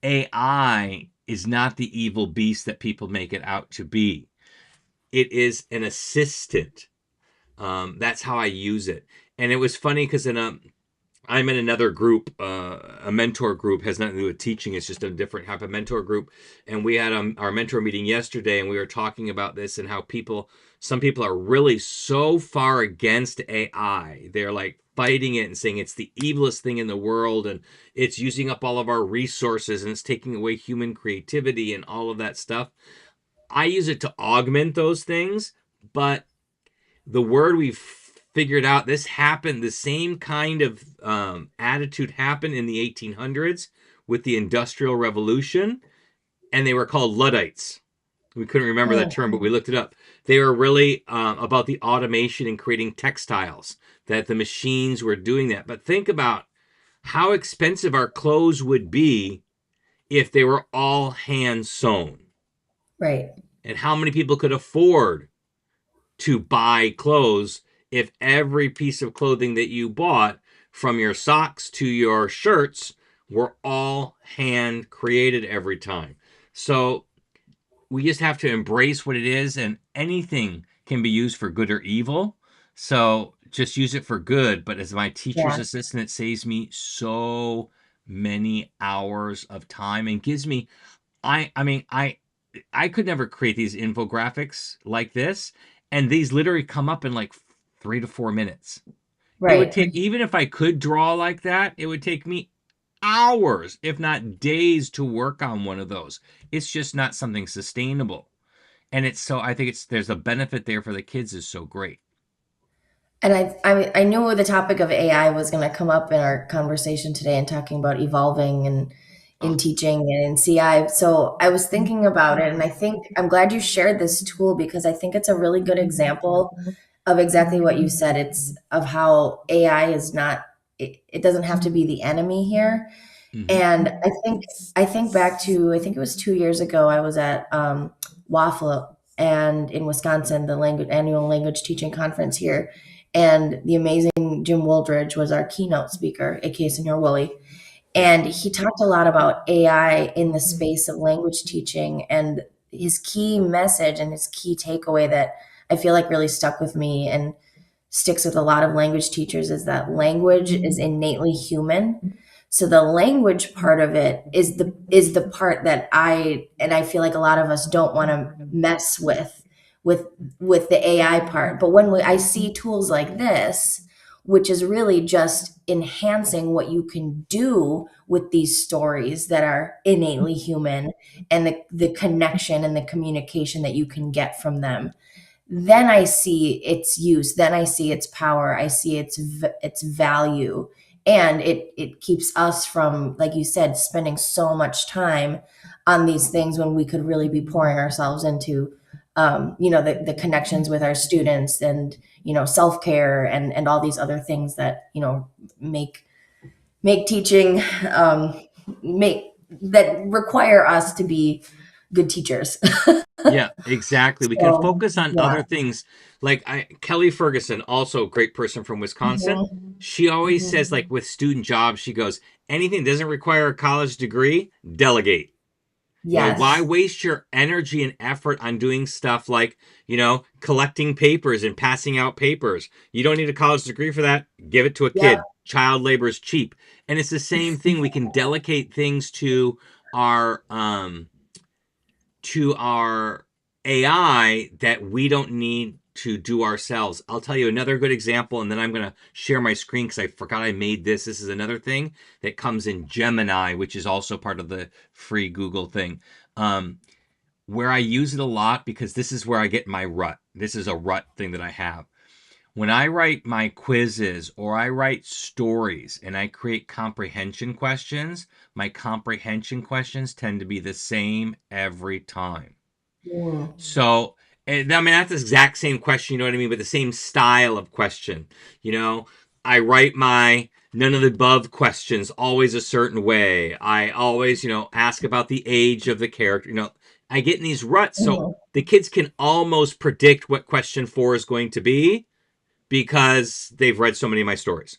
Speaker 1: AI is not the evil beast that people make it out to be. It is an assistant. That's how I use it. And it was funny because I'm in another group, a mentor group, has nothing to do with teaching. It's just a different type of mentor group. And we had our mentor meeting yesterday, and we were talking about this and how some people are really so far against AI. They're like fighting it and saying it's the evilest thing in the world, and it's using up all of our resources, and it's taking away human creativity and all of that stuff. I use it to augment those things, but the word we've figured out, this happened, the same kind of attitude happened in the 1800s with the Industrial Revolution, and they were called Luddites. We couldn't remember that term, but we looked it up. They were really about the automation and creating textiles, that the machines were doing that. But think about how expensive our clothes would be if they were all hand sewn,
Speaker 3: Right.
Speaker 1: and how many people could afford to buy clothes if every piece of clothing that you bought, from your socks to your shirts, were all hand created every time. So we just have to embrace what it is, and anything can be used for good or evil. So just use it for good. But as my teacher's
Speaker 3: Yeah.
Speaker 1: assistant, it saves me so many hours of time and gives me, I mean, I could never create these infographics like this, and these literally come up in like 3 to 4 minutes. It would
Speaker 3: Right.
Speaker 1: take, even if I could draw like that, it would take me hours, if not days, to work on one of those. It's just not something sustainable. And I think there's a benefit there for the kids is so great.
Speaker 3: And I knew the topic of AI was going to come up in our conversation today and talking about evolving and in
Speaker 1: Oh,
Speaker 3: teaching and in CI. So I was thinking about it, and I think I'm glad you shared this tool because I think it's a really good example of exactly what you said. It's of how AI is not, it doesn't have to be the enemy here.
Speaker 1: mm-hmm.
Speaker 3: And I think back to, I think it was 2 years ago, I was at Waffle. and in Wisconsin, the annual language teaching conference here. And the amazing Jim Wooldridge was our keynote speaker, aka Senor Wooly.
Speaker 1: Yeah.
Speaker 3: And he talked a lot about AI in the space of language teaching. And his key message and his key takeaway that I feel like really stuck with me and sticks with a lot of language teachers is that language is innately human. So the language part of it is the part that I feel like a lot of us don't want to mess with with the AI part. But I see tools like this, which is really just enhancing what you can do with these stories that are innately human, and the connection and the communication that you can get from them, then I see its use, then I see its power, I see its value, and it keeps us from, like you said, spending so much time on these things when we could really be pouring ourselves into, the connections with our students, and self care, and all these other things that make teaching, make that require us to be good teachers.
Speaker 1: Yeah, exactly. We can
Speaker 3: So
Speaker 1: focus on
Speaker 3: yeah.
Speaker 1: other things. Like Kelly Ferguson, also a great person from Wisconsin.
Speaker 3: Mhm.
Speaker 1: She always says, like with student jobs, she goes, anything that doesn't require a college degree, delegate. Why
Speaker 3: Yes.
Speaker 1: waste your energy and effort on doing stuff like, collecting papers and passing out papers? You don't need a college degree for that. Give it to a
Speaker 3: Yep.
Speaker 1: kid. Child labor is cheap. And it's the same thing. We can delegate things our um to our AI that we don't need to do ourselves. I'll tell you another good example, and then I'm going to share my screen because I forgot I made this. This is another thing that comes in Gemini, which is also part of the free Google thing, where I use it a lot because this is where I get my rut. This is a rut thing that I have. When I write my quizzes or I write stories and I create comprehension questions, my comprehension questions tend to be the same every time.
Speaker 3: Mm.
Speaker 1: So, and, I mean, that's the exact same question, you know what I mean? But the same style of question. You know, I write my none of the above questions always a certain way. I always, ask about the age of the character. I get in these ruts. So
Speaker 3: Mhm.
Speaker 1: the kids can almost predict what question 4 is going to be because they've read so many of my stories.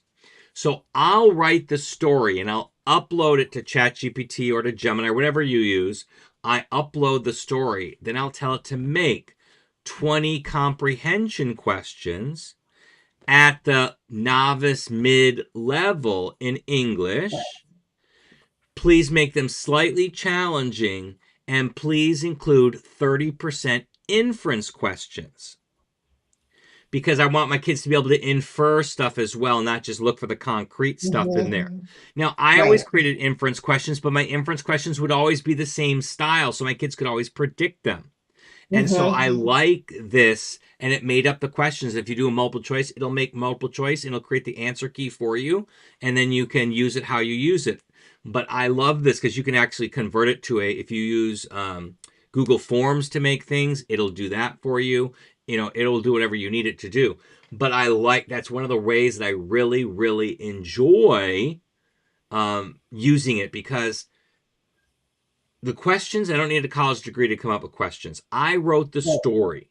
Speaker 1: So I'll write the story and I'll upload it to ChatGPT or to Gemini or whatever you use. I upload the story. Then I'll tell it to make 20 comprehension questions at the novice mid level in English. Please make them slightly challenging and please include 30% inference questions, because I want my kids to be able to infer stuff as well, not just look for the concrete stuff in there.
Speaker 3: Mhm.
Speaker 1: Now, I always
Speaker 3: Right.
Speaker 1: created inference questions, but my inference questions would always be the same style, so my kids could always predict them. And so I
Speaker 3: Mhm.
Speaker 1: like this, and it made up the questions. If you do a multiple choice, it'll make multiple choice, and it'll create the answer key for you, and then you can use it how you use it. But I love this because you can actually convert it to if you use Google Forms to make things, it'll do that for you. It'll do whatever you need it to do. But that's one of the ways that I really, really enjoy using it, because the questions, I don't need a college degree to come up with questions. I wrote the
Speaker 3: Right.
Speaker 1: story.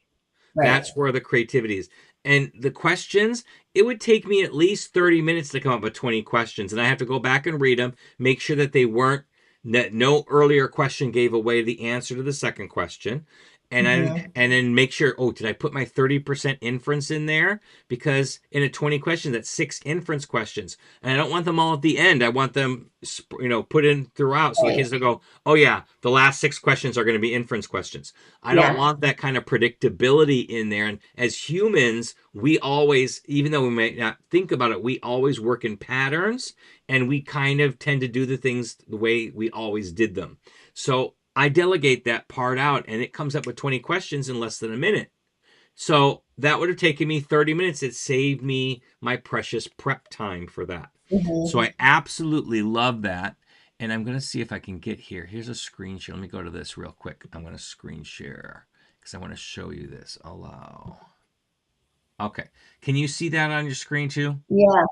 Speaker 3: Right.
Speaker 1: That's where the creativity is. And the questions, it would take me at least 30 minutes to come up with 20 questions. And I have to go back and read them, make sure that that no earlier question gave away the answer to the second question.
Speaker 3: Mhm.
Speaker 1: And then make sure, oh, did I put my 30% inference in there? Because in a 20 questions, that's 6 inference questions. And I don't want them all at the end. I want them, put in throughout. So the
Speaker 3: Right.
Speaker 1: kids will go, oh yeah, the last 6 questions are going to be inference questions. I don't
Speaker 3: Yeah.
Speaker 1: want that kind of predictability in there. And as humans, we always, even though we may not think about it, we always work in patterns, and we kind of tend to do the things the way we always did them. So I delegate that part out, and it comes up with 20 questions in less than a minute. So that would have taken me 30 minutes. It saved me my precious prep time for that. So
Speaker 3: Mhm.
Speaker 1: I absolutely love that. And I'm going to see if I can get here. Here's a screen share. Let me go to this real quick. I'm going to screen share because I want to show you this. Allow. Okay. Can you see that on your screen too?
Speaker 3: Yeah.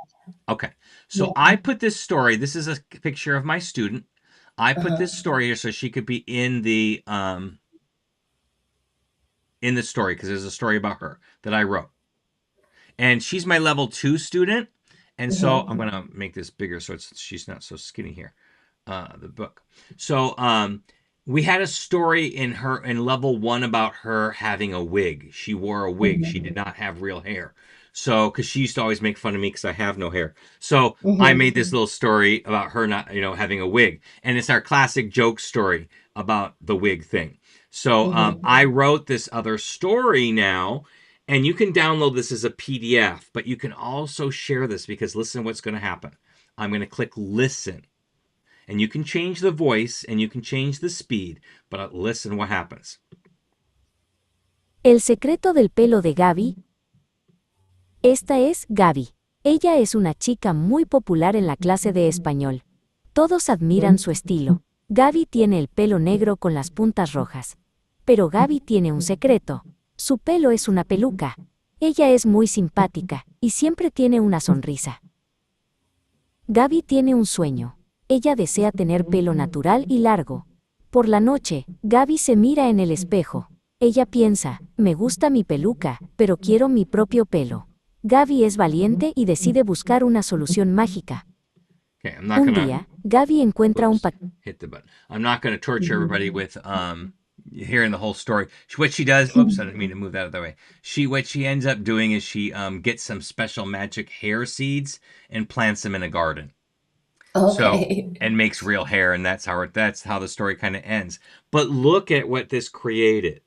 Speaker 1: Okay. So
Speaker 3: Yeah.
Speaker 1: I put this story. This is a picture of my student. I put
Speaker 3: Uh-huh.
Speaker 1: this story here so she could be in the story because there's a story about her that I wrote. And she's my level 2 student. And so I'm
Speaker 3: Mm-hmm.
Speaker 1: going to make this bigger so she's not so skinny here, the book. So we had a story in level 1 about her having a wig. She wore a wig. She did
Speaker 3: Mm-hmm.
Speaker 1: not have real hair. So, because she used to always make fun of me because I have no hair. So I
Speaker 3: Mm-hmm.
Speaker 1: made this little story about her not, having a wig. And it's our classic joke story about the wig thing. So
Speaker 3: Mm-hmm.
Speaker 1: I wrote this other story now, and you can download this as a PDF, but you can also share this because listen what's going to happen. I'm going to click listen. And you can change the voice and you can change the speed, but listen what happens.
Speaker 4: El secreto del pelo de Gaby. Esta es Gaby. Ella es una chica muy popular en la clase de español. Todos admiran su estilo. Gaby tiene el pelo negro con las puntas rojas. Pero Gaby tiene un secreto. Su pelo es una peluca. Ella es muy simpática y siempre tiene una sonrisa. Gaby tiene un sueño. Ella desea tener pelo natural y largo. Por la noche, Gaby se mira en el espejo. Ella piensa, me gusta mi peluca, pero quiero mi propio pelo. Gaby es valiente y decide buscar una solución mágica.
Speaker 1: Okay, I'm not
Speaker 4: Un
Speaker 1: gonna.
Speaker 4: día, Gaby encuentra un
Speaker 1: Whoops,
Speaker 4: paquete.
Speaker 1: hit the button. I'm not gonna torture everybody with hearing the whole story. What she does. Oops, I didn't mean to move that out of the way. What she ends up doing is she gets some special magic hair seeds and plants them in a garden. So
Speaker 3: Okay.
Speaker 1: and makes real hair, and that's how the story kind of ends. But look at what this created.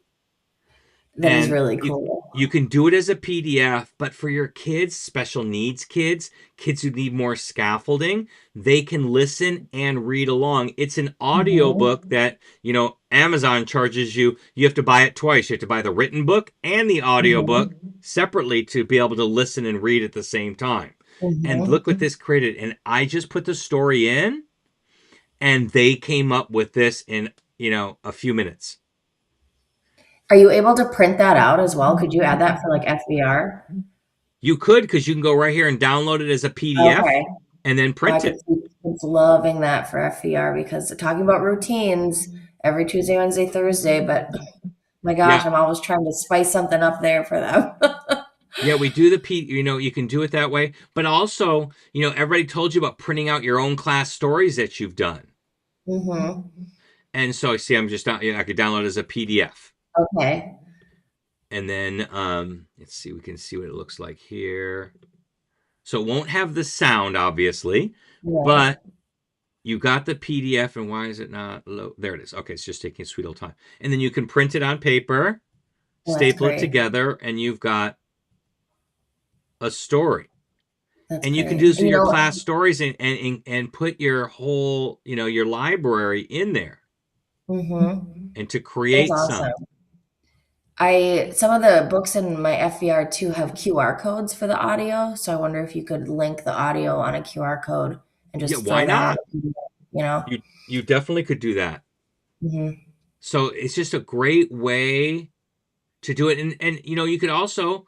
Speaker 3: That is
Speaker 1: And
Speaker 3: really
Speaker 1: you
Speaker 3: cool.
Speaker 1: you can do it as a PDF, but for your kids, special needs kids, kids who need more scaffolding, they can listen and read along. It's an audio
Speaker 3: Mm-hmm.
Speaker 1: book that, Amazon charges you. You have to buy it twice. You have to buy the written book and the audio book
Speaker 3: Mm-hmm.
Speaker 1: separately to be able to listen and read at the same time. And
Speaker 3: Mm-hmm.
Speaker 1: look what this created. And I just put the story in and they came up with this in, a few minutes.
Speaker 3: Are you able to print that out as well? Could you add that for like FVR?
Speaker 1: You could, because you can go right here and download it as a PDF
Speaker 3: Okay.
Speaker 1: and then
Speaker 3: I
Speaker 1: print
Speaker 3: could
Speaker 1: it.
Speaker 3: see kids loving that for FVR because talking about routines every Tuesday, Wednesday, Thursday, but my gosh,
Speaker 1: Yeah.
Speaker 3: I'm always trying to spice something up there for them.
Speaker 1: Yeah, we do you can do it that way. But also, everybody told you about printing out your own class stories that you've done.
Speaker 3: Mm-hmm.
Speaker 1: And so, see, I could download it as a PDF.
Speaker 3: Okay.
Speaker 1: And then, let's see, we can see what it looks like here. So it won't have the sound, obviously,
Speaker 3: Right.
Speaker 1: but you got the PDF, and why is it not low? There it is. Okay, it's just taking a sweet old time. And then you can print it on paper,
Speaker 3: Well, that's
Speaker 1: staple it
Speaker 3: great.
Speaker 1: together, and you've got a story.
Speaker 3: That's
Speaker 1: And you can
Speaker 3: great.
Speaker 1: do
Speaker 3: And
Speaker 1: your class stories and put your whole, your library in there
Speaker 3: mm-hmm.
Speaker 1: and to
Speaker 3: That's
Speaker 1: create
Speaker 3: awesome.
Speaker 1: some.
Speaker 3: Some of the books in my FVR too have QR codes for the audio, so I wonder if you could link the audio on a QR code and
Speaker 1: Yeah,
Speaker 3: just
Speaker 1: why
Speaker 3: throw that on
Speaker 1: not?
Speaker 3: a PDF, you know?
Speaker 1: You definitely could do that.
Speaker 3: Mm-hmm.
Speaker 1: So it's just a great way to do it. And you could also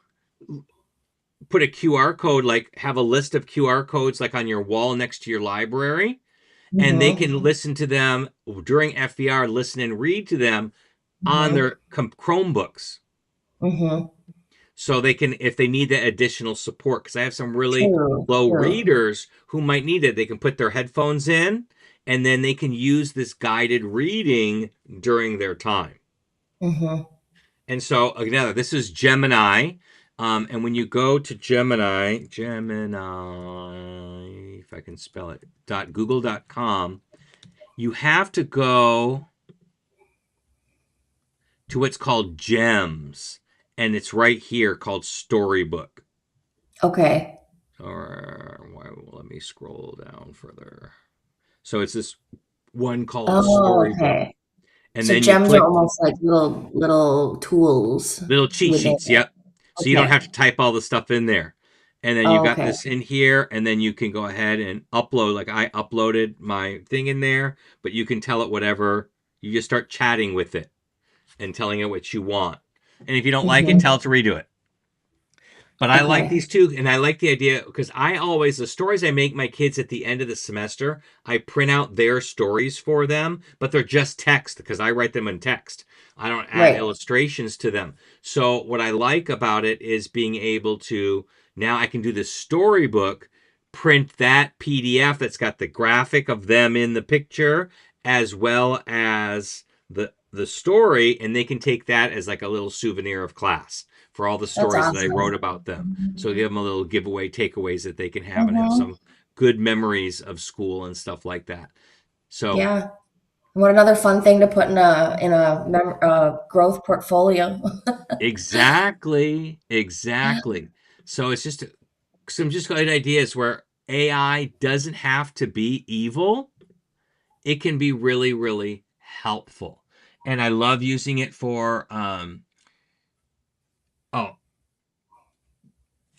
Speaker 1: put a QR code, like have a list of QR codes like on your wall next to your library, and they
Speaker 3: Mm-hmm.
Speaker 1: can listen to them during FVR, listen and read to them on
Speaker 3: Mm-hmm.
Speaker 1: their Chromebooks.
Speaker 3: Mm-hmm.
Speaker 1: So they can, if they need that additional support, because I have some really
Speaker 3: True,
Speaker 1: low
Speaker 3: true.
Speaker 1: readers who might need it. They can put their headphones in and then they can use this guided reading during their time.
Speaker 3: Mm-hmm.
Speaker 1: And so again, this is Gemini. And when you go to Gemini, if I can spell it, .google.com, you have to go to what's called Gems. And it's right here called Storybook.
Speaker 3: Okay.
Speaker 1: Or let me scroll down further. So it's this one called
Speaker 3: Oh,
Speaker 1: Storybook.
Speaker 3: okay.
Speaker 1: And
Speaker 3: So
Speaker 1: then you
Speaker 3: gems are
Speaker 1: click
Speaker 3: almost like little tools
Speaker 1: little cheat
Speaker 3: within
Speaker 1: sheets.
Speaker 3: it.
Speaker 1: Yep. So you don't have
Speaker 3: Okay.
Speaker 1: to type all the stuff in there. And then you
Speaker 3: Oh,
Speaker 1: got
Speaker 3: okay.
Speaker 1: this in here, and then you can go ahead and upload. Like I uploaded my thing in there, but you can tell it whatever. You just start chatting with it and telling it what you want. And if you don't like it,
Speaker 3: Mm-hmm.
Speaker 1: tell it to redo it. But I like
Speaker 3: Okay.
Speaker 1: these two, and I like the idea because the stories I make my kids at the end of the semester, I print out their stories for them, but they're just text because I write them in text. I don't add
Speaker 3: Right.
Speaker 1: illustrations to them. So what I like about it is being able to, now I can do the storybook, print that PDF that's got the graphic of them in the picture as well as the story, and they can take that as like a little souvenir of class for all the
Speaker 3: That's
Speaker 1: stories that I wrote
Speaker 3: awesome.
Speaker 1: about them. So give them a little giveaway takeaways that they can have and have
Speaker 3: Hmm.
Speaker 1: some good memories of school and stuff like that. So
Speaker 3: Yeah. What another fun thing to put in a growth portfolio.
Speaker 1: exactly, exactly. So it's just some just good ideas where AI doesn't have to be evil. It can be really, really helpful. And I love using it for oh,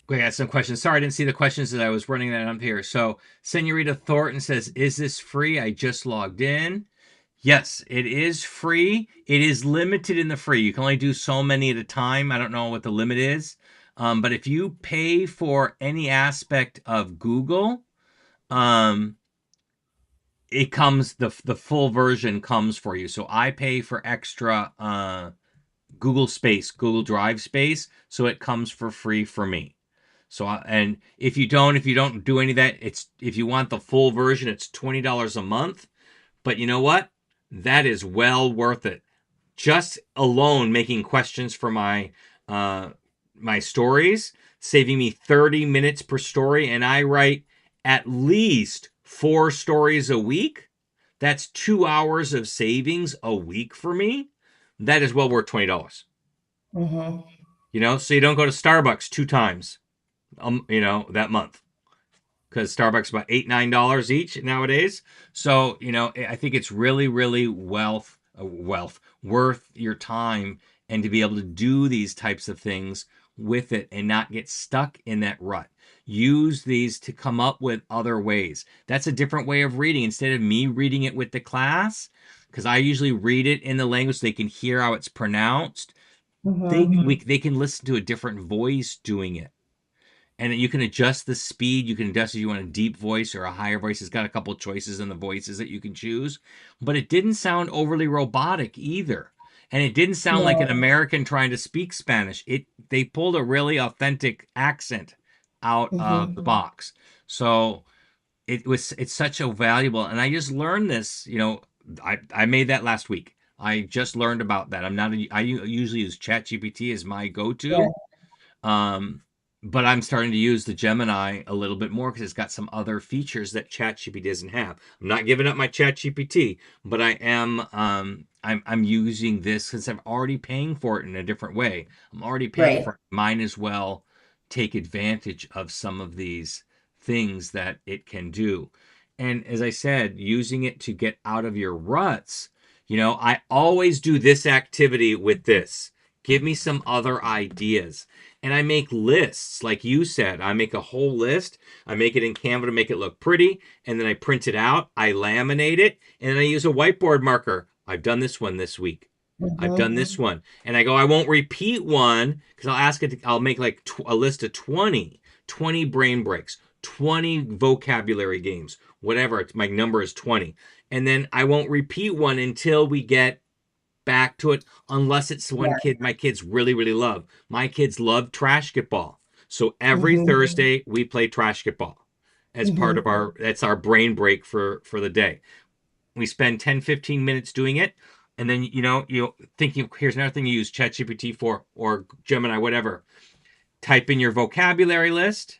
Speaker 1: we got some questions. Sorry, I didn't see the questions as I was running that up here. So Senorita Thornton says, is this free? I just logged in. Yes, it is free. It is limited in the free. You can only do so many at a time. I don't know what the limit is. But if you pay for any aspect of Google, um, it comes the full version comes for you. So I pay for extra Google space, Google Drive space, so it comes for free for me. So and if you don't do any of that, it's if you want the full version, it's $20 a month. But you know what? That is well worth it. Just alone making questions for uh, my stories, saving me 30 minutes per story, and I write at least 4 stories a week. That's 2 hours of savings a week for me. That is well worth $20.
Speaker 3: Hmm.
Speaker 1: So you don't go to Starbucks 2 times, that month because Starbucks about $8-9 each nowadays. So I think it's really, really worth your time, and to be able to do these types of things with it and not get stuck in that rut. Use these to come up with other ways. That's a different way of reading. Instead of me reading it with the class, because I usually read it in the language so they can hear how it's pronounced.
Speaker 3: Hmm.
Speaker 1: They can listen to a different voice doing it, and you can adjust the speed. You can adjust if you want a deep voice or a higher voice. It's got a couple choices in the voices that you can choose, but it didn't sound overly robotic either, and it didn't sound like an
Speaker 3: No.
Speaker 1: American trying to speak Spanish. They pulled a really authentic accent out of the
Speaker 3: Hmm.
Speaker 1: box. So it's such a valuable, and I just learned this. I made that last week. I just learned about that. I usually use ChatGPT as my
Speaker 3: Yeah.
Speaker 1: go-to. um, but I'm starting to use the Gemini a little bit more because it's got some other features that ChatGPT doesn't have. I'm not giving up my ChatGPT, but I am I'm using this since I'm already paying for it in a different way. I'm already paying
Speaker 3: Right.
Speaker 1: for it. Might as well take advantage of some of these things that it can do. And as I said, using it to get out of your ruts, I always do this activity with this. Give me some other ideas, and I make lists. Like you said, I make a whole list. I make it in Canva to make it look pretty, and then I print it out. I laminate it, and then I use a whiteboard marker. I've done this one this week. I've done
Speaker 3: Hmm.
Speaker 1: this one, and I go. I won't repeat one because I'll ask it. I'll make like a list of 20 brain breaks, 20 vocabulary games, whatever. My number is 20, and then I won't repeat one until we get back to it, unless it's one
Speaker 3: Yeah.
Speaker 1: kid my kids really, really love. My kids love trash ball. So every
Speaker 3: Hmm.
Speaker 1: Thursday we play trash ball as part of
Speaker 3: Hmm.
Speaker 1: that's our brain break for the day. We spend 10-15 minutes doing it. And then, you thinking, here's another thing you use ChatGPT for, or Gemini, whatever. Type in your vocabulary list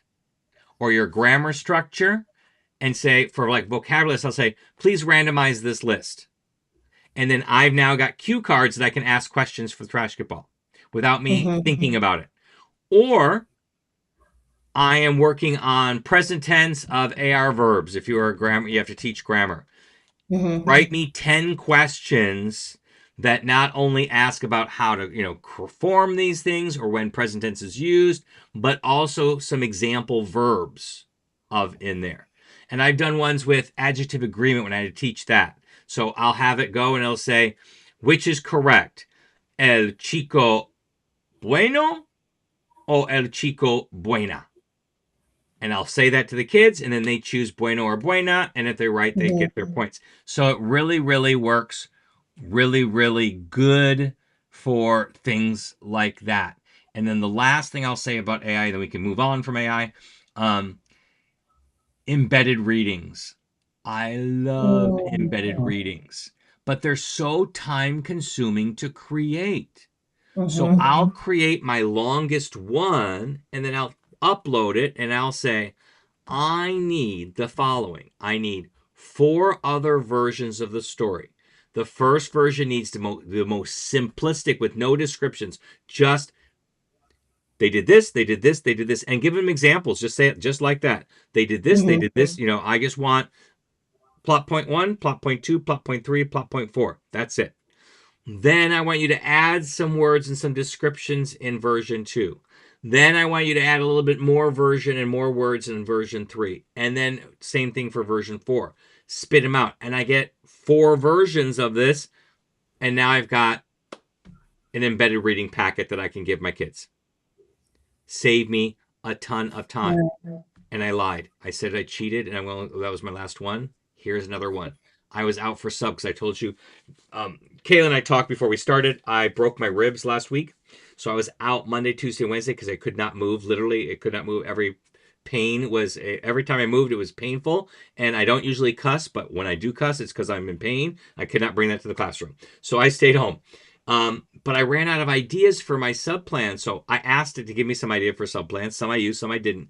Speaker 1: or your grammar structure and say, for like vocabulary list, I'll say, please randomize this list. And then I've now got cue cards that I can ask questions for trash ball without me
Speaker 3: Hmm.
Speaker 1: thinking about it. Or I am working on present tense of AR verbs. If you are a grammar, you have to teach grammar.
Speaker 3: Hmm.
Speaker 1: Write me 10 questions that not only ask about how to, perform these things or when present tense is used, but also some example verbs of in there. And I've done ones with adjective agreement when I had to teach that. So I'll have it go and it'll say, which is correct? El chico bueno o el chico buena? And I'll say that to the kids, and then they choose bueno or buena, and if they're right, they get their
Speaker 3: Hmm.
Speaker 1: points. So it really, really works. Really, really good for things like that. And then the last thing I'll say about AI, then we can move on from AI, embedded readings. I love embedded readings, but they're so time consuming to create. So
Speaker 3: Mm-hmm.
Speaker 1: I'll create my longest one and then I'll upload it and I'll say, I need the following. I need 4 other versions of the story. The first version needs the most simplistic with no descriptions. Just they did this, they did this, they did this, and give them examples. Just say it just like that. They did this, they
Speaker 3: Mm-hmm.
Speaker 1: did this. I just want plot point 1, plot point 2, plot point 3, plot point 4. That's it. Then I want you to add some words and some descriptions in version 2. Then I want you to add a little bit more version and more words in version 3. And then same thing for version 4. Spit them out. And I get 4 versions of this. And now I've got an embedded reading packet that I can give my kids. Save me a ton of time. And I lied. I said I cheated and that was my last one. Here's another one. I was out for sub because I told you, Kayla and I talked before we started. I broke my ribs last week. So I was out Monday, Tuesday, Wednesday because I could not move. Literally, it could not move. Every time I moved, it was painful. And I don't usually cuss, but when I do cuss, it's because I'm in pain. I could not bring that to the classroom. So I stayed home. But I ran out of ideas for my sub plan. So I asked it to give me some idea for sub plans. Some I used, some I didn't.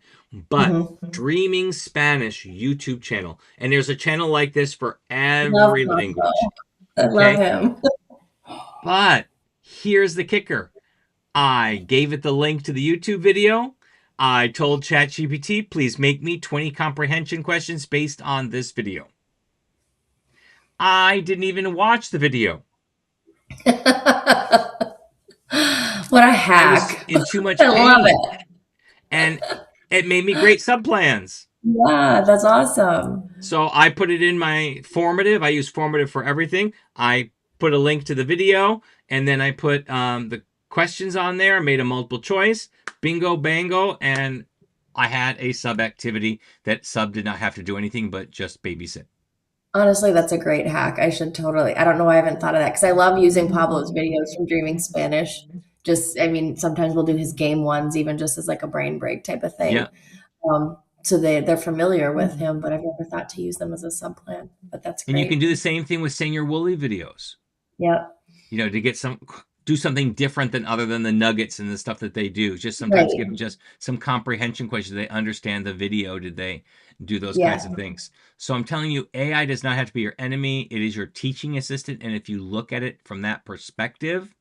Speaker 1: But Dreaming Spanish YouTube channel. And there's a channel like this for every language.
Speaker 3: I love him.
Speaker 1: But here's the kicker. I gave it the link to the YouTube video. I told ChatGPT, please make me 20 comprehension questions based on this video. I didn't even watch the video.
Speaker 3: What a hack.
Speaker 1: I was in too much
Speaker 3: I
Speaker 1: pain.
Speaker 3: love it.
Speaker 1: And it made me great sub plans.
Speaker 3: Yeah, that's awesome.
Speaker 1: So I put it in my formative. I use formative for everything. I put a link to the video, and then I put the questions on there. I made a multiple choice. Bingo, bango. And I had a sub activity that sub did not have to do anything but just babysit.
Speaker 3: Honestly, that's a great hack. I don't know why I haven't thought of that because I love using Pablo's videos from Dreaming Spanish. Sometimes we'll do his game ones, even just as like a brain break type of thing.
Speaker 1: Yeah.
Speaker 3: So they're familiar with him, but I've never thought to use them as a sub plan. But that's great.
Speaker 1: And you can do the same thing with Senior Wooly videos.
Speaker 3: Yeah.
Speaker 1: To get do something different other than the nuggets and the stuff that they do. Just sometimes give them just some comprehension questions. Did they understand the video? Did they do those kinds of things? So I'm telling you, AI does not have to be your enemy. It is your teaching assistant. And if you look at it from that perspective,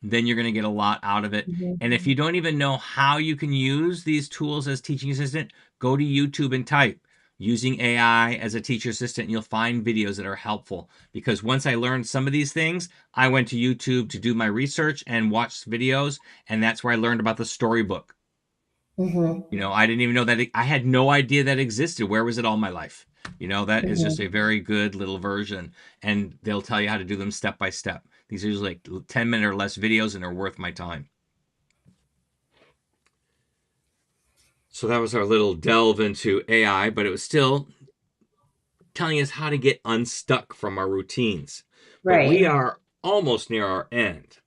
Speaker 1: then you're going to get a lot out of it. Mm-hmm. And if you don't even know how you can use these tools as teaching assistant, go to YouTube and type using AI as a teacher assistant, and you'll find videos that are helpful. Because once I learned some of these things, I went to YouTube to do my research and watched videos, and that's where I learned about the storybook. Mm-hmm. I didn't even know that I had no idea that existed. Where was it all my life? That is just a very good little version, and they'll tell you how to do them step by step. These are usually like 10-minute or less videos, and they're worth my time. So that was our little delve into AI, but it was still telling us how to get unstuck from our routines. Right. But we are almost near our end.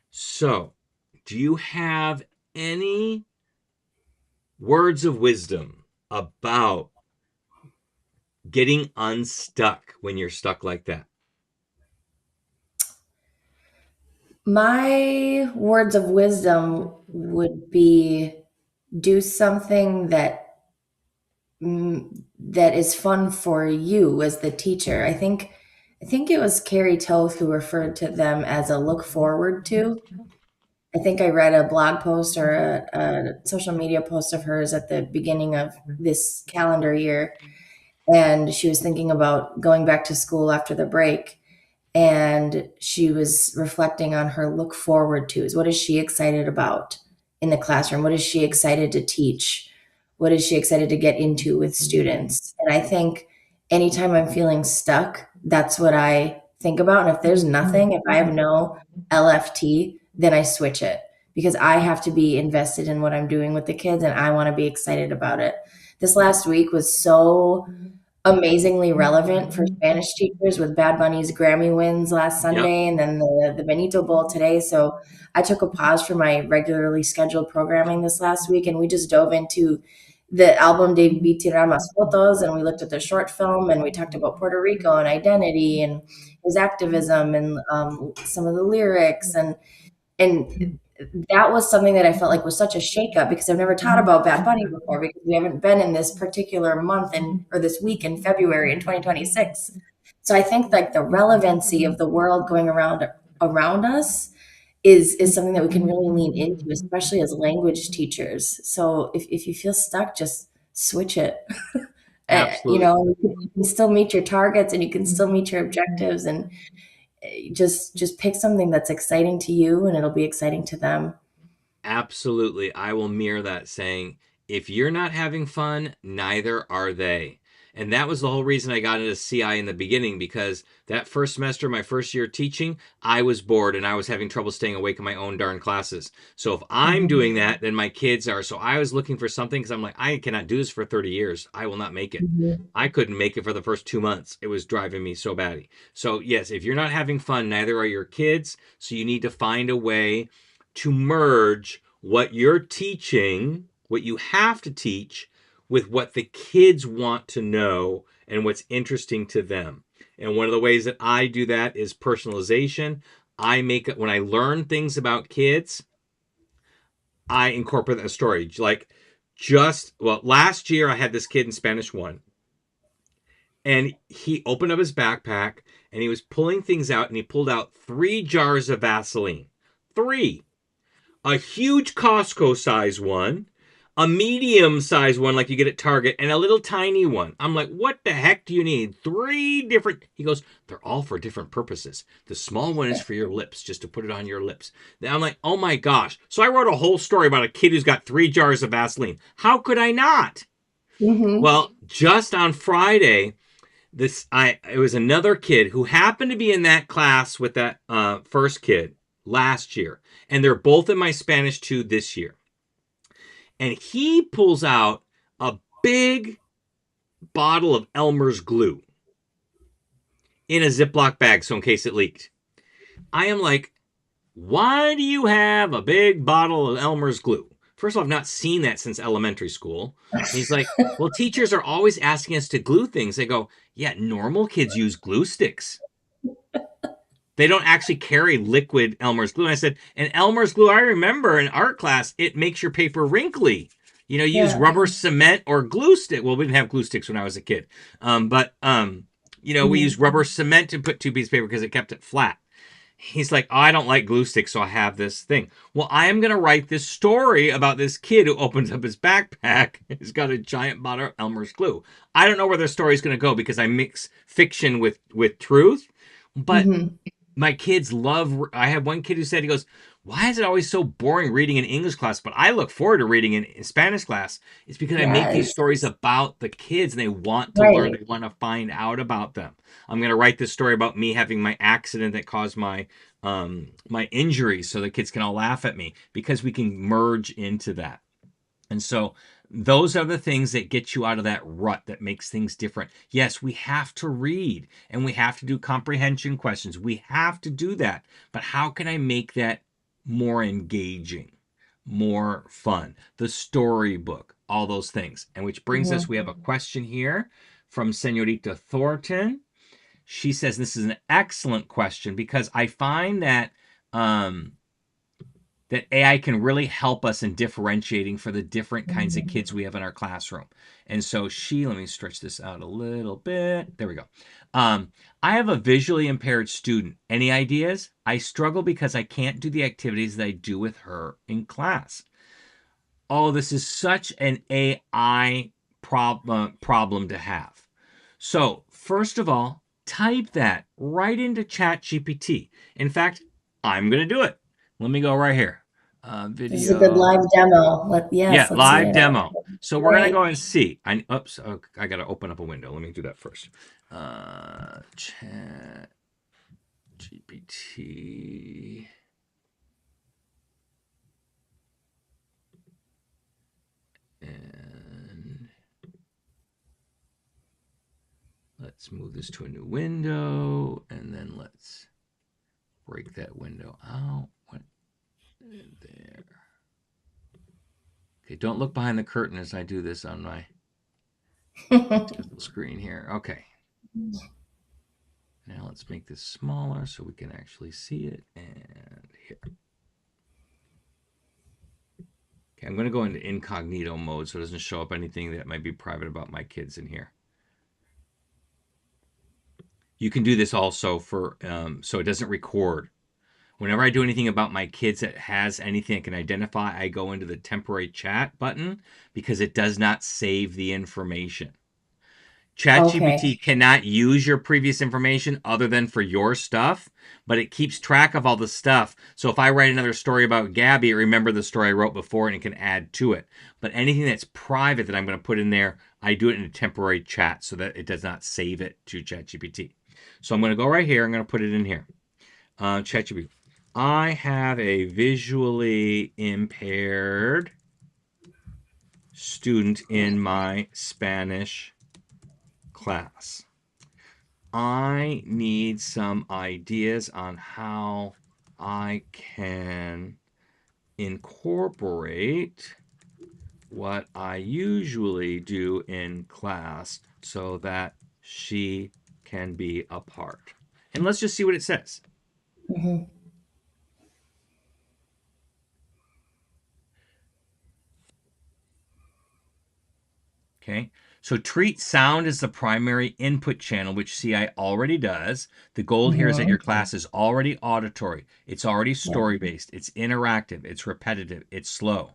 Speaker 1: So, do you have any words of wisdom about getting unstuck when you're stuck like that?
Speaker 3: My words of wisdom would be do something that is fun for you as the teacher. I think it was Carrie Toth who referred to them as a look forward to. I think I read a blog post or a social media post of hers at the beginning of this calendar year. And she was thinking about going back to school after the break. And she was reflecting on her look forward to. What is she excited about in the classroom? What is she excited to teach? What is she excited to get into with students? And I think anytime I'm feeling stuck, that's what I think about. And if there's nothing, if I have no LFT, then I switch it because I have to be invested in what I'm doing with the kids and I want to be excited about it. This last week was so amazingly relevant for Spanish teachers with Bad Bunny's Grammy wins last
Speaker 1: Yep.
Speaker 3: Sunday and then the Benito Bowl today. So I took a pause from my regularly scheduled programming this last week and we just dove into the album de Vi Tiramos Fotos and we looked at the short film and we talked about Puerto Rico and identity and his activism and some of the lyrics and that was something that I felt like was such a shakeup because I've never taught about Bad Bunny before because we haven't been in this particular month or this week in February in 2026. So I think like the relevancy of the world going around us is something that we can really lean into, especially as language teachers. So if you feel stuck, just switch it.
Speaker 1: Absolutely.
Speaker 3: You can still meet your targets and you can still meet your objectives and just pick something that's exciting to you and it'll be exciting to them.
Speaker 1: Absolutely. I will mirror that saying, if you're not having fun, neither are they. And that was the whole reason I got into CI in the beginning because that first semester, my first year teaching, I was bored and I was having trouble staying awake in my own darn classes. So if I'm doing
Speaker 3: Mhm.
Speaker 1: that, then my kids are. So I was looking for something because I'm like, I cannot do this for 30 years. I will not make it.
Speaker 3: Mhm.
Speaker 1: I couldn't make it for the first 2 months. It was driving me so batty. So, yes, if you're not having fun, neither are your kids. So you need to find a way to merge what you're teaching, what you have to teach, with what the kids want to know and what's interesting to them. And one of the ways that I do that is personalization. I make it when I learn things about kids, I incorporate a story. Like last year I had this kid in Spanish 1 and he opened up his backpack and he was pulling things out and he pulled out 3 jars of Vaseline. 3. A huge Costco size one, a medium size one like you get at Target, and a little tiny one. I'm like, what the heck do you need? 3 different. He goes, they're all for different purposes. The small one is for your lips, just to put it on your lips. Then I'm like, oh my gosh. So I wrote a whole story about a kid who's got 3 jars of Vaseline. How could I not?
Speaker 3: Mhm.
Speaker 1: Well, just on Friday, it was another kid who happened to be in that class with that first kid last year, and they're both in my Spanish 2 this year. And he pulls out a big bottle of Elmer's glue in a Ziploc bag, so in case it leaked. I am like, why do you have a big bottle of Elmer's glue? First of all, I've not seen that since elementary school. And he's like, well, teachers are always asking us to glue things. They go, yeah, normal kids use glue sticks. They don't actually carry liquid Elmer's glue. And I said, and Elmer's glue, I remember in art class, it makes your paper wrinkly. Use
Speaker 3: Yeah.
Speaker 1: rubber cement or glue stick. Well, we didn't have glue sticks when I was a kid. We used
Speaker 3: Mhm.
Speaker 1: rubber cement to put 2 pieces of paper because it kept it flat. He's like, oh, I don't like glue sticks, so I have this thing. Well, I am going to write this story about this kid who opens up his backpack. He's got a giant bottle of Elmer's glue. I don't know where the story is going to go because I mix fiction with truth. But
Speaker 3: Mhm.
Speaker 1: my kids love. I have one kid who said, he goes, why is it always so boring reading in English class, but I look forward to reading in Spanish class? It's because I make these
Speaker 3: Yes.
Speaker 1: stories about the kids and they want to learn,
Speaker 3: Right.
Speaker 1: they want to find out about them. I'm going to write this story about me having my accident that caused my injuries so the kids can all laugh at me because we can merge into that. And so those are the things that get you out of that rut that makes things different. Yes, we have to read and we have to do comprehension questions. We have to do that. But how can I make that more engaging, more fun? The storybook, all those things. And which brings us,
Speaker 3: Mhm.
Speaker 1: we have a question here from Senorita Thornton. She says, this is an excellent question because I find um, that AI can really help us in differentiating for the different kinds of kids we have in our classroom. And so let me stretch this out a little bit. There we go. I have a visually impaired student. Any ideas? I struggle because I can't do the activities that I do with her in class. Oh, this is such an AI problem to have. So, first of all, type that right into ChatGPT. In fact, I'm going to do it. Let me go right here.
Speaker 3: This is a good
Speaker 1: Video.
Speaker 3: live demo.
Speaker 1: Yeah,
Speaker 3: Let's see
Speaker 1: live
Speaker 3: it.
Speaker 1: demo. So we're going to
Speaker 3: Great.
Speaker 1: go and see. I got to open up a window. Let me do that first. ChatGPT. And Let's move this to a new window, and then let's break that window out. There. Okay, don't look behind the curtain as I do this on my screen here. Okay. Now let's make this smaller so we can actually see it. And here. Okay, I'm going to go into incognito mode so it doesn't show up anything that might be private about my kids in here. You can do this also for so it doesn't record. Whenever I do anything about my kids that has anything I can identify, I go into the temporary chat button because it does not save the information. ChatGPT cannot use your previous information other than for your stuff, but it keeps track of all the stuff. So if I write another story about Gabby, it remember the story I wrote before and it can add to it. But anything that's private that I'm going to put in there, I do it in a temporary chat so that it does not save it to ChatGPT. So I'm going to go right here. I'm going to put it in here. ChatGPT. I have a visually impaired student in my Spanish class. I need some ideas on how I can incorporate what I usually do in class so that she can be a part. And let's just see what it says.
Speaker 3: Mm-hmm.
Speaker 1: Okay, so treat sound as the primary input channel, which CI already does. The goal here is that your class is already auditory. It's already story-based. It's interactive. It's repetitive. It's slow.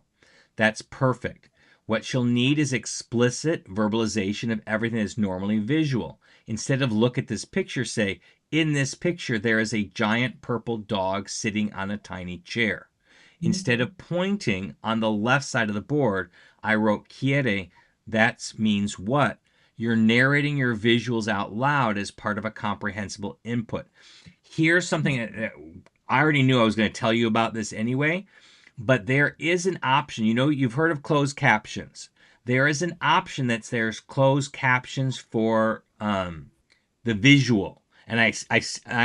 Speaker 1: That's perfect. What she'll need is explicit verbalization of everything that's normally visual. Instead of look at this picture, say, in this picture, there is a giant purple dog sitting on a tiny chair. Instead of pointing on the left side of the board, I wrote quiere. That means what? You're narrating your visuals out loud as part of a comprehensible input. Here's something that I already knew I was going to tell you about this anyway, but there is an option. You know, you've heard of closed captions. There is an option there's closed captions for the visual. And I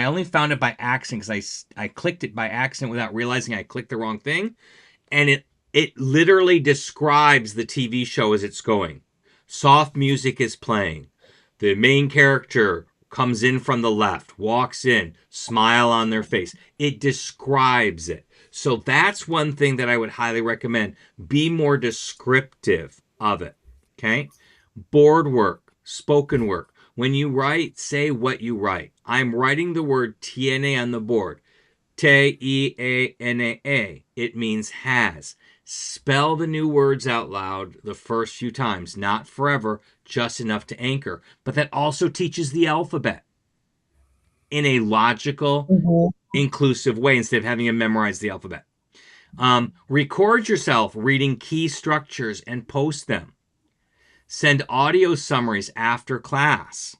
Speaker 1: only found it by accident because I clicked it by accident without realizing I clicked the wrong thing. And it literally describes the TV show as it's going. Soft music is playing. The main character comes in from the left, walks in, smile on their face. It describes it. So that's one thing that I would highly recommend. Be more descriptive of it. Okay? Board work, spoken work. When you write, say what you write. I'm writing the word tiene on the board. T-E-A-N-A-A. It means has. Spell the new words out loud the first few times, not forever, just enough to anchor. But that also teaches the alphabet in a logical, inclusive way instead of having to memorize the alphabet. Record yourself reading key structures and post them. Send audio summaries after class.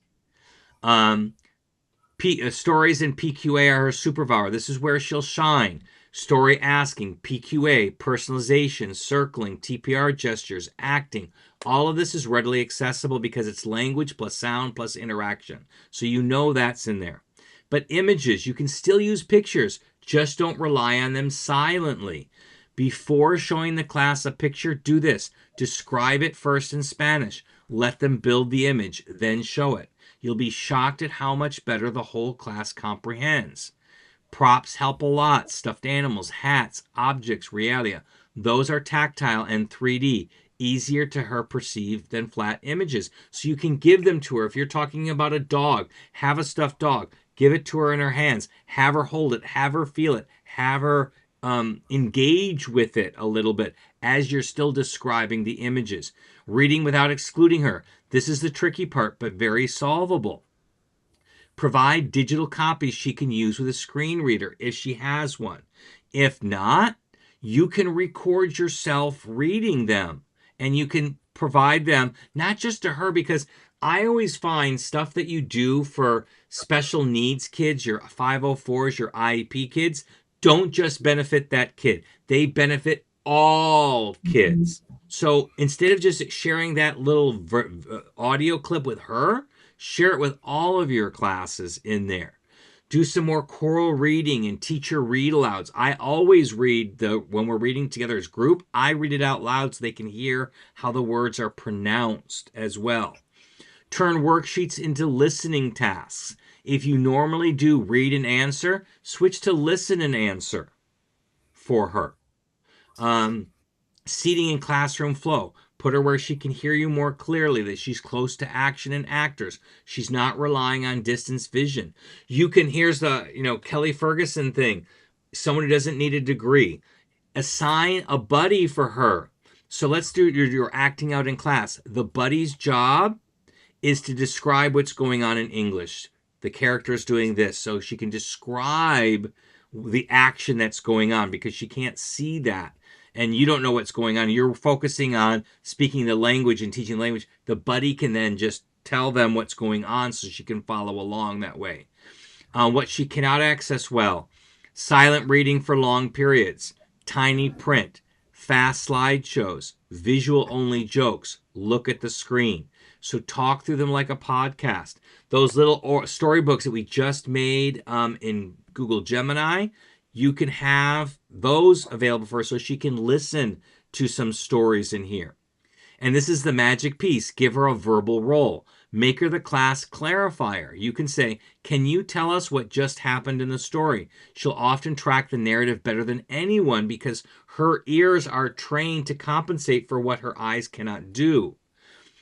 Speaker 1: Stories in PQA are her superpower. This is where she'll shine. Story asking, PQA, personalization, circling, TPR gestures, acting. All of this is readily accessible because it's language plus sound plus interaction. So you know that's in there. But images, you can still use pictures. Just don't rely on them silently. Before showing the class a picture, do this. Describe it first in Spanish. Let them build the image, then show it. You'll be shocked at how much better the whole class comprehends. Props help a lot. Stuffed animals, hats, objects, realia. Those are tactile and 3D. Easier to her perceive than flat images. So you can give them to her. If you're talking about a dog, have a stuffed dog. Give it to her in her hands. Have her hold it. Have her feel it. Have her engage with it a little bit as you're still describing the images. Reading without excluding her. This is the tricky part, but very solvable. Provide digital copies she can use with a screen reader if she has one. If not, you can record yourself reading them and you can provide them not just to her, because I always find stuff that you do for special needs kids, your 504s, your IEP kids, don't just benefit that kid. They benefit all kids. So instead of just sharing that little audio clip with her, Share it with all of your classes in there. Do some more choral reading and teacher read alouds. I always read when we're reading together as group, I read it out loud so they can hear how the words are pronounced as well. Turn worksheets into listening tasks. If you normally do read and answer, switch to listen and answer for her. Seating in classroom flow. Put her where she can hear you more clearly, that she's close to action and actors. She's not relying on distance vision. Here's the, Kelly Ferguson thing. Someone who doesn't need a degree. Assign a buddy for her. So let's do your acting out in class. The buddy's job is to describe what's going on in English. The character is doing this, so she can describe the action that's going on because she can't see that. And you don't know what's going on. You're focusing on speaking the language and teaching language. The buddy can then just tell them what's going on so she can follow along that way. What she cannot access well. Silent reading for long periods. Tiny print. Fast slideshows. Visual only jokes. Look at the screen. So talk through them like a podcast. Those little storybooks that we just made in Google Gemini, you can have those available for her so she can listen to some stories in here. And this is the magic piece. Give her a verbal role. Make her the class clarifier. You can say, can you tell us what just happened in the story? She'll often track the narrative better than anyone because her ears are trained to compensate for what her eyes cannot do.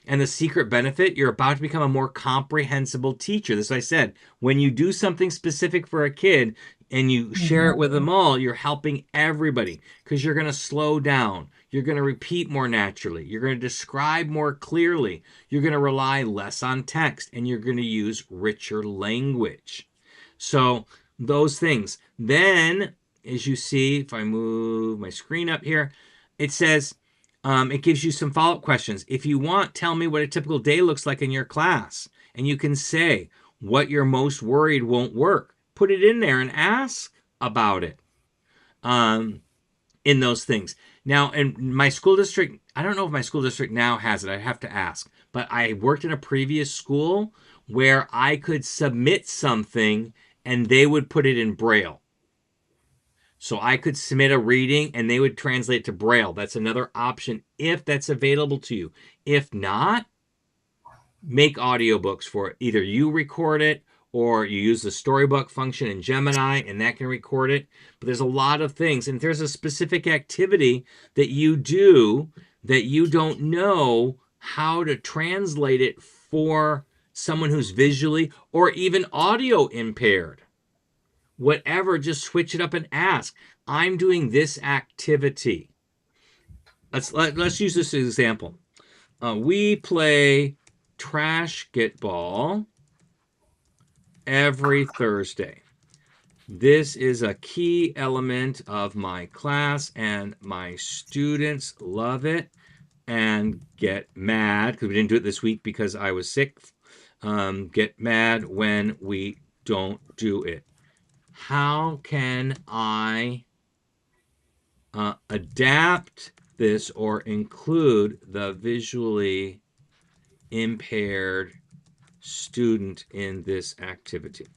Speaker 1: And the secret benefit, you're about to become a more comprehensible teacher. This, I said, when you do something specific for a kid and you share it with them all, you're helping everybody because you're going to slow down. You're going to repeat more naturally. You're going to describe more clearly. You're going to rely less on text, and you're going to use richer language. So those things. Then, as you see, if I move my screen up here, it says, it gives you some follow-up questions. If you want, tell me what a typical day looks like in your class. And you can say what you're most worried won't work. Put it in there and ask about it in those things. Now, in my school district, I don't know if my school district now has it. I'd have to ask. But I worked in a previous school where I could submit something and they would put it in Braille. So I could submit a reading and they would translate to Braille. That's another option if that's available to you. If not, make audiobooks for it. Either you record it or you use the storybook function in Gemini and that can record it. But there's a lot of things. And if there's a specific activity that you do that you don't know how to translate it for someone who's visually or even audio impaired, whatever, just switch it up and ask. I'm doing this activity. Let's use this example. We play trash get ball every Thursday. This is a key element of my class, and my students love it and get mad because we didn't do it this week because I was sick. Get mad when we don't do it. How can I adapt this or include the visually impaired student in this activity?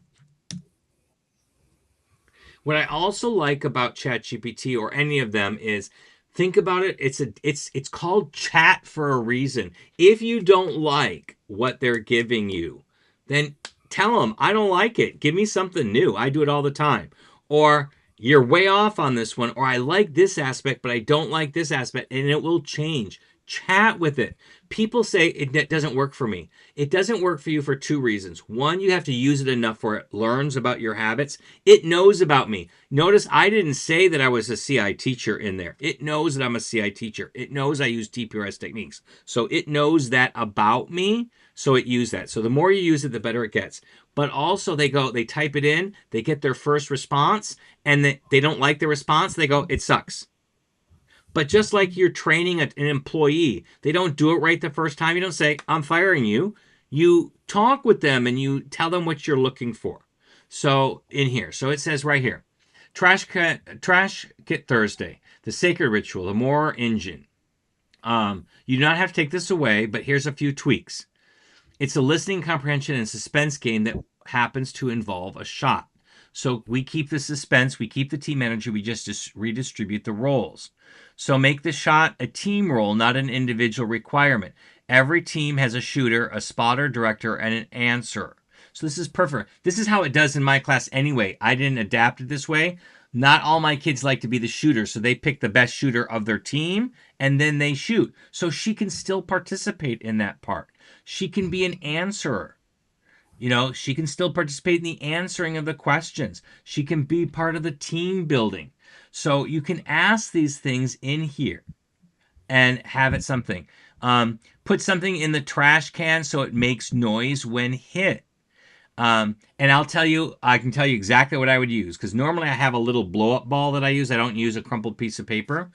Speaker 1: What I also like about ChatGPT or any of them is, think about it. It's called chat for a reason. If you don't like what they're giving you, then tell them, I don't like it. Give me something new. I do it all the time. Or you're way off on this one. Or I like this aspect, but I don't like this aspect. And it will change. Chat with it. People say it doesn't work for me. It doesn't work for you for two reasons. One, you have to use it enough where it learns about your habits. It knows about me. Notice I didn't say that I was a CI teacher in there. It knows that I'm a CI teacher. It knows I use TPRS techniques. So it knows that about me. So it used that. So the more you use it, the better it gets. But also they type it in, they get their first response, and they don't like the response. They go, it sucks. But just like you're training an employee, they don't do it right the first time. You don't say, I'm firing you. You talk with them and you tell them what you're looking for. So in here, so it says right here, Trash Kit Thursday, the sacred ritual, the more engine. You do not have to take this away, but here's a few tweaks. It's a listening comprehension and suspense game that happens to involve a shot. So we keep the suspense, we keep the team energy, we just redistribute the roles. So make the shot a team role, not an individual requirement. Every team has a shooter, a spotter, director, and an answerer. So this is perfect. This is how it does in my class anyway. I didn't adapt it this way. Not all my kids like to be the shooter, so they pick the best shooter of their team and then they shoot. So she can still participate in that part. She can be an answerer. She can still participate in the answering of the questions. She can be part of the team building. So you can ask these things in here and have it something. Put something in the trash can so it makes noise when hit. And I can tell you exactly what I would use, because normally I have a little blow up ball that I use. I don't use a crumpled piece of paper.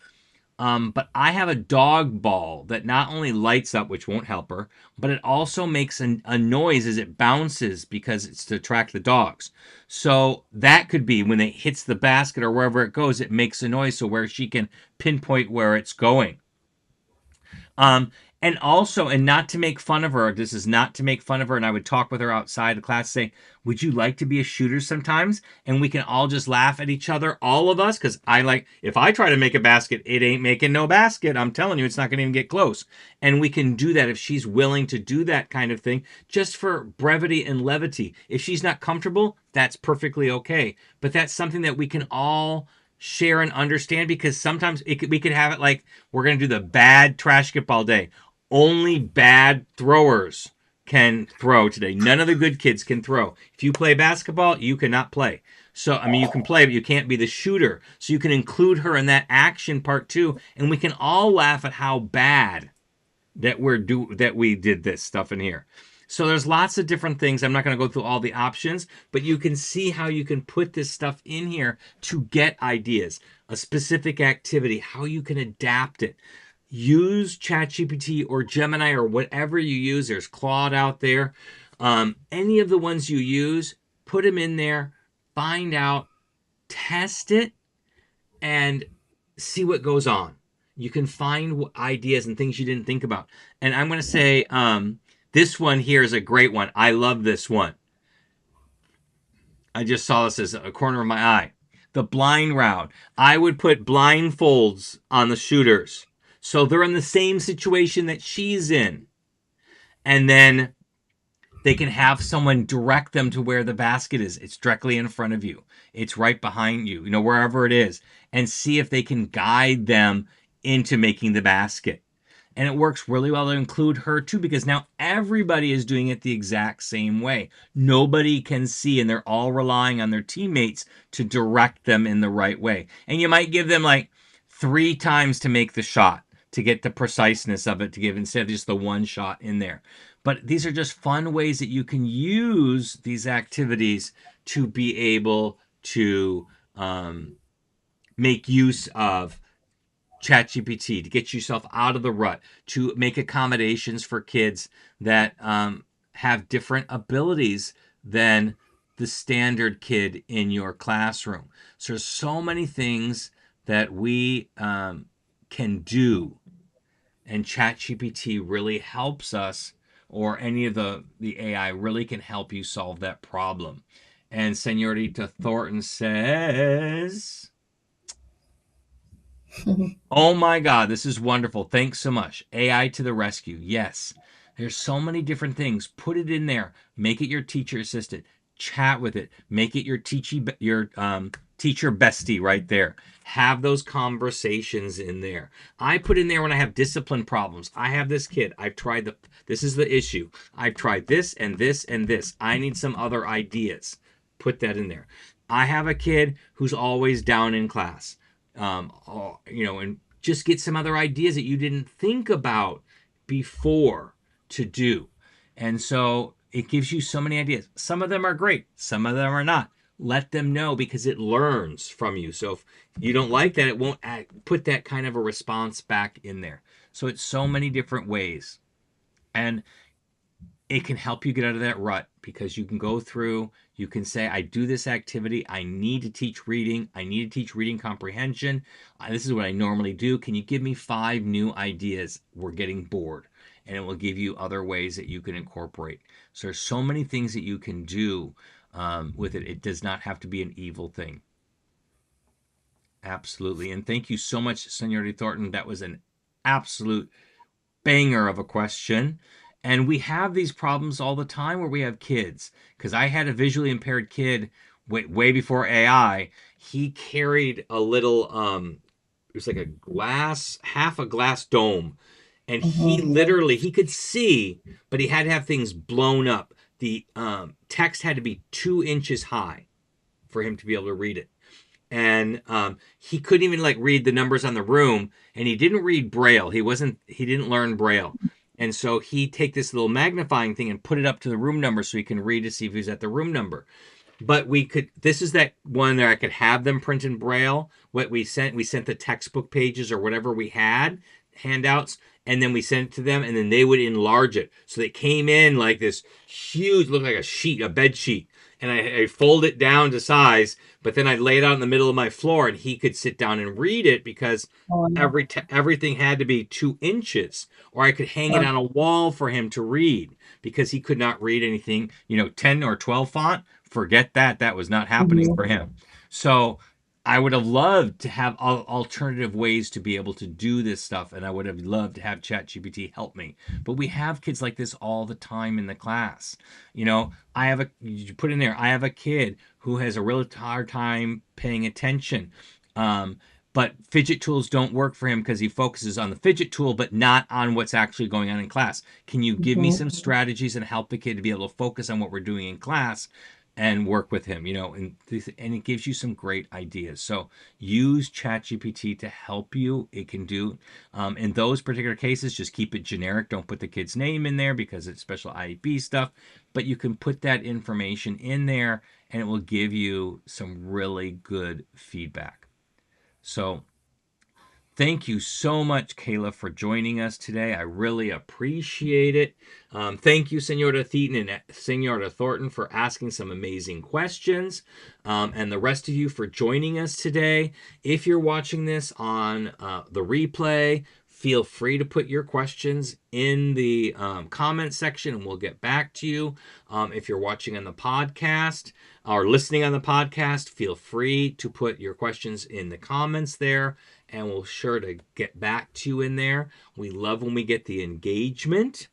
Speaker 1: But I have a dog ball that not only lights up, which won't help her, but it also makes a noise as it bounces because it's to attract the dogs. So that could be when it hits the basket or wherever it goes, it makes a noise so where she can pinpoint where it's going. And also, and not to make fun of her, this is not to make fun of her, and I would talk with her outside of class, say, would you like to be a shooter sometimes? And we can all just laugh at each other, all of us, because if I try to make a basket, it ain't making no basket. I'm telling you, it's not going to even get close. And we can do that if she's willing to do that kind of thing, just for brevity and levity. If she's not comfortable, that's perfectly okay. But that's something that we can all share and understand, because sometimes we could have it like we're going to do the bad trash skip all day. Only bad throwers can throw today. None of the good kids can throw. If you play basketball, you cannot play. So, you can play, but you can't be the shooter. So you can include her in that action part too, and we can all laugh at how bad that we did this stuff in here. So there's lots of different things. I'm not going to go through all the options, but you can see how you can put this stuff in here to get ideas, a specific activity, how you can adapt it. Use ChatGPT or Gemini or whatever you use. There's Claude out there. Any of the ones you use, put them in there, find out, test it, and see what goes on. You can find ideas and things you didn't think about. And I'm going to say this one here is a great one. I love this one. I just saw this as a corner of my eye. The blind route. I would put blindfolds on the shooters, so they're in the same situation that she's in. And then they can have someone direct them to where the basket is. It's directly in front of you. It's right behind you, wherever it is. And see if they can guide them into making the basket. And it works really well to include her too, because now everybody is doing it the exact same way. Nobody can see, and they're all relying on their teammates to direct them in the right way. And you might give them like 3 times to make the shot, to get the preciseness of it, to give instead of just the one shot in there. But these are just fun ways that you can use these activities to be able to make use of ChatGPT, to get yourself out of the rut, to make accommodations for kids that have different abilities than the standard kid in your classroom. So there's so many things that we can do, and ChatGPT really helps us, or any of the AI really can help you solve that problem. And Senorita Thornton says, oh my God, this is wonderful. Thanks so much. AI to the rescue. Yes, there's so many different things. Put it in there. Make it your teacher assistant. Chat with it. Make it your teacher bestie right there. Have those conversations in there. I put in there when I have discipline problems. I have this kid. I've tried this is the issue. I've tried this and this and this. I need some other ideas. Put that in there. I have a kid who's always down in class. And just get some other ideas that you didn't think about before to do. And so it gives you so many ideas. Some of them are great. Some of them are not. Let them know, because it learns from you. So if you don't like that, it won't put that kind of a response back in there. So it's so many different ways. And it can help you get out of that rut, because you can go through, you can say, I do this activity, I need to teach reading, I need to teach reading comprehension. This is what I normally do. Can you give me 5 new ideas? We're getting bored. And it will give you other ways that you can incorporate. So there's so many things that you can do with it. It does not have to be an evil thing. Absolutely. And thank you so much, Senorita Thornton. That was an absolute banger of a question. And we have these problems all the time where we have kids. Because I had a visually impaired kid way before AI. He carried a little, it was like a glass, half a glass dome. And he
Speaker 3: Mhm.
Speaker 1: literally, he could see, but he had to have things blown up. The text had to be 2 inches high for him to be able to read it. And he couldn't even like read the numbers on the room, and he didn't read Braille. He didn't learn Braille. And so he'd take this little magnifying thing and put it up to the room number so he can read to see if he's at the room number. But this is that one that I could have them print in Braille. What we sent the textbook pages or whatever we had, handouts, and then we sent it to them, and then they would enlarge it. So they came in like this huge, looked like a bed sheet. And I fold it down to size, but then I'd lay it out in the middle of my floor, and he could sit down and read it, because
Speaker 3: Oh,
Speaker 1: everything had to be 2 inches. Or I could hang it on a wall for him to read, because he could not read anything, 10 or 12 font. Forget that. That was not happening
Speaker 3: mhm.
Speaker 1: for him. So I would have loved to have alternative ways to be able to do this stuff, and I would have loved to have ChatGPT help me. But we have kids like this all the time in the class. You put in there, I have a kid who has a real hard time paying attention. But fidget tools don't work for him because he focuses on the fidget tool, but not on what's actually going on in class. Can you give me
Speaker 3: Mhm.
Speaker 1: some strategies and help the kid to be able to focus on what we're doing in class and work with him? And it gives you some great ideas. So use ChatGPT to help you. It can do, in those particular cases, just keep it generic. Don't put the kid's name in there because it's special IEP stuff. But you can put that information in there, and it will give you some really good feedback. So thank you so much, Kayla, for joining us today. I really appreciate it. Thank you, Senora Theaton and Senora Thornton, for asking some amazing questions, and the rest of you for joining us today. If you're watching this on the replay, feel free to put your questions in the comment section, and we'll get back to you. If you're watching on the podcast or listening on the podcast, feel free to put your questions in the comments there, and we'll sure to get back to you in there. We love when we get the engagement.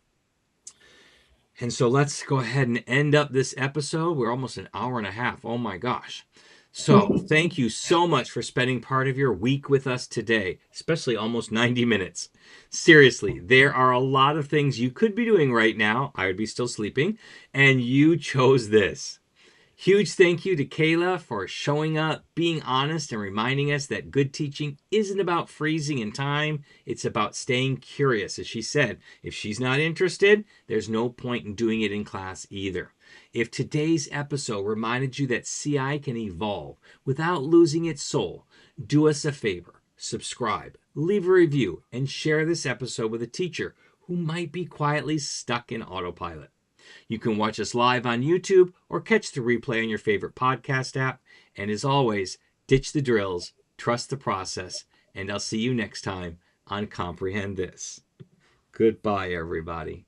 Speaker 1: And so let's go ahead and end up this episode. We're almost an hour and a half. Oh my gosh. So thank you so much for spending part of your week with us today, especially almost 90 minutes. Seriously, there are a lot of things you could be doing right now. I would be still sleeping, and you chose this. Huge thank you to Kayla for showing up, being honest, and reminding us that good teaching isn't about freezing in time. It's about staying curious. As she said, if she's not interested, there's no point in doing it in class either. If today's episode reminded you that CI can evolve without losing its soul, do us a favor, subscribe, leave a review, and share this episode with a teacher who might be quietly stuck in autopilot. You can watch us live on YouTube or catch the replay on your favorite podcast app. And as always, ditch the drills, trust the process, and I'll see you next time on Comprehend This. Goodbye, everybody.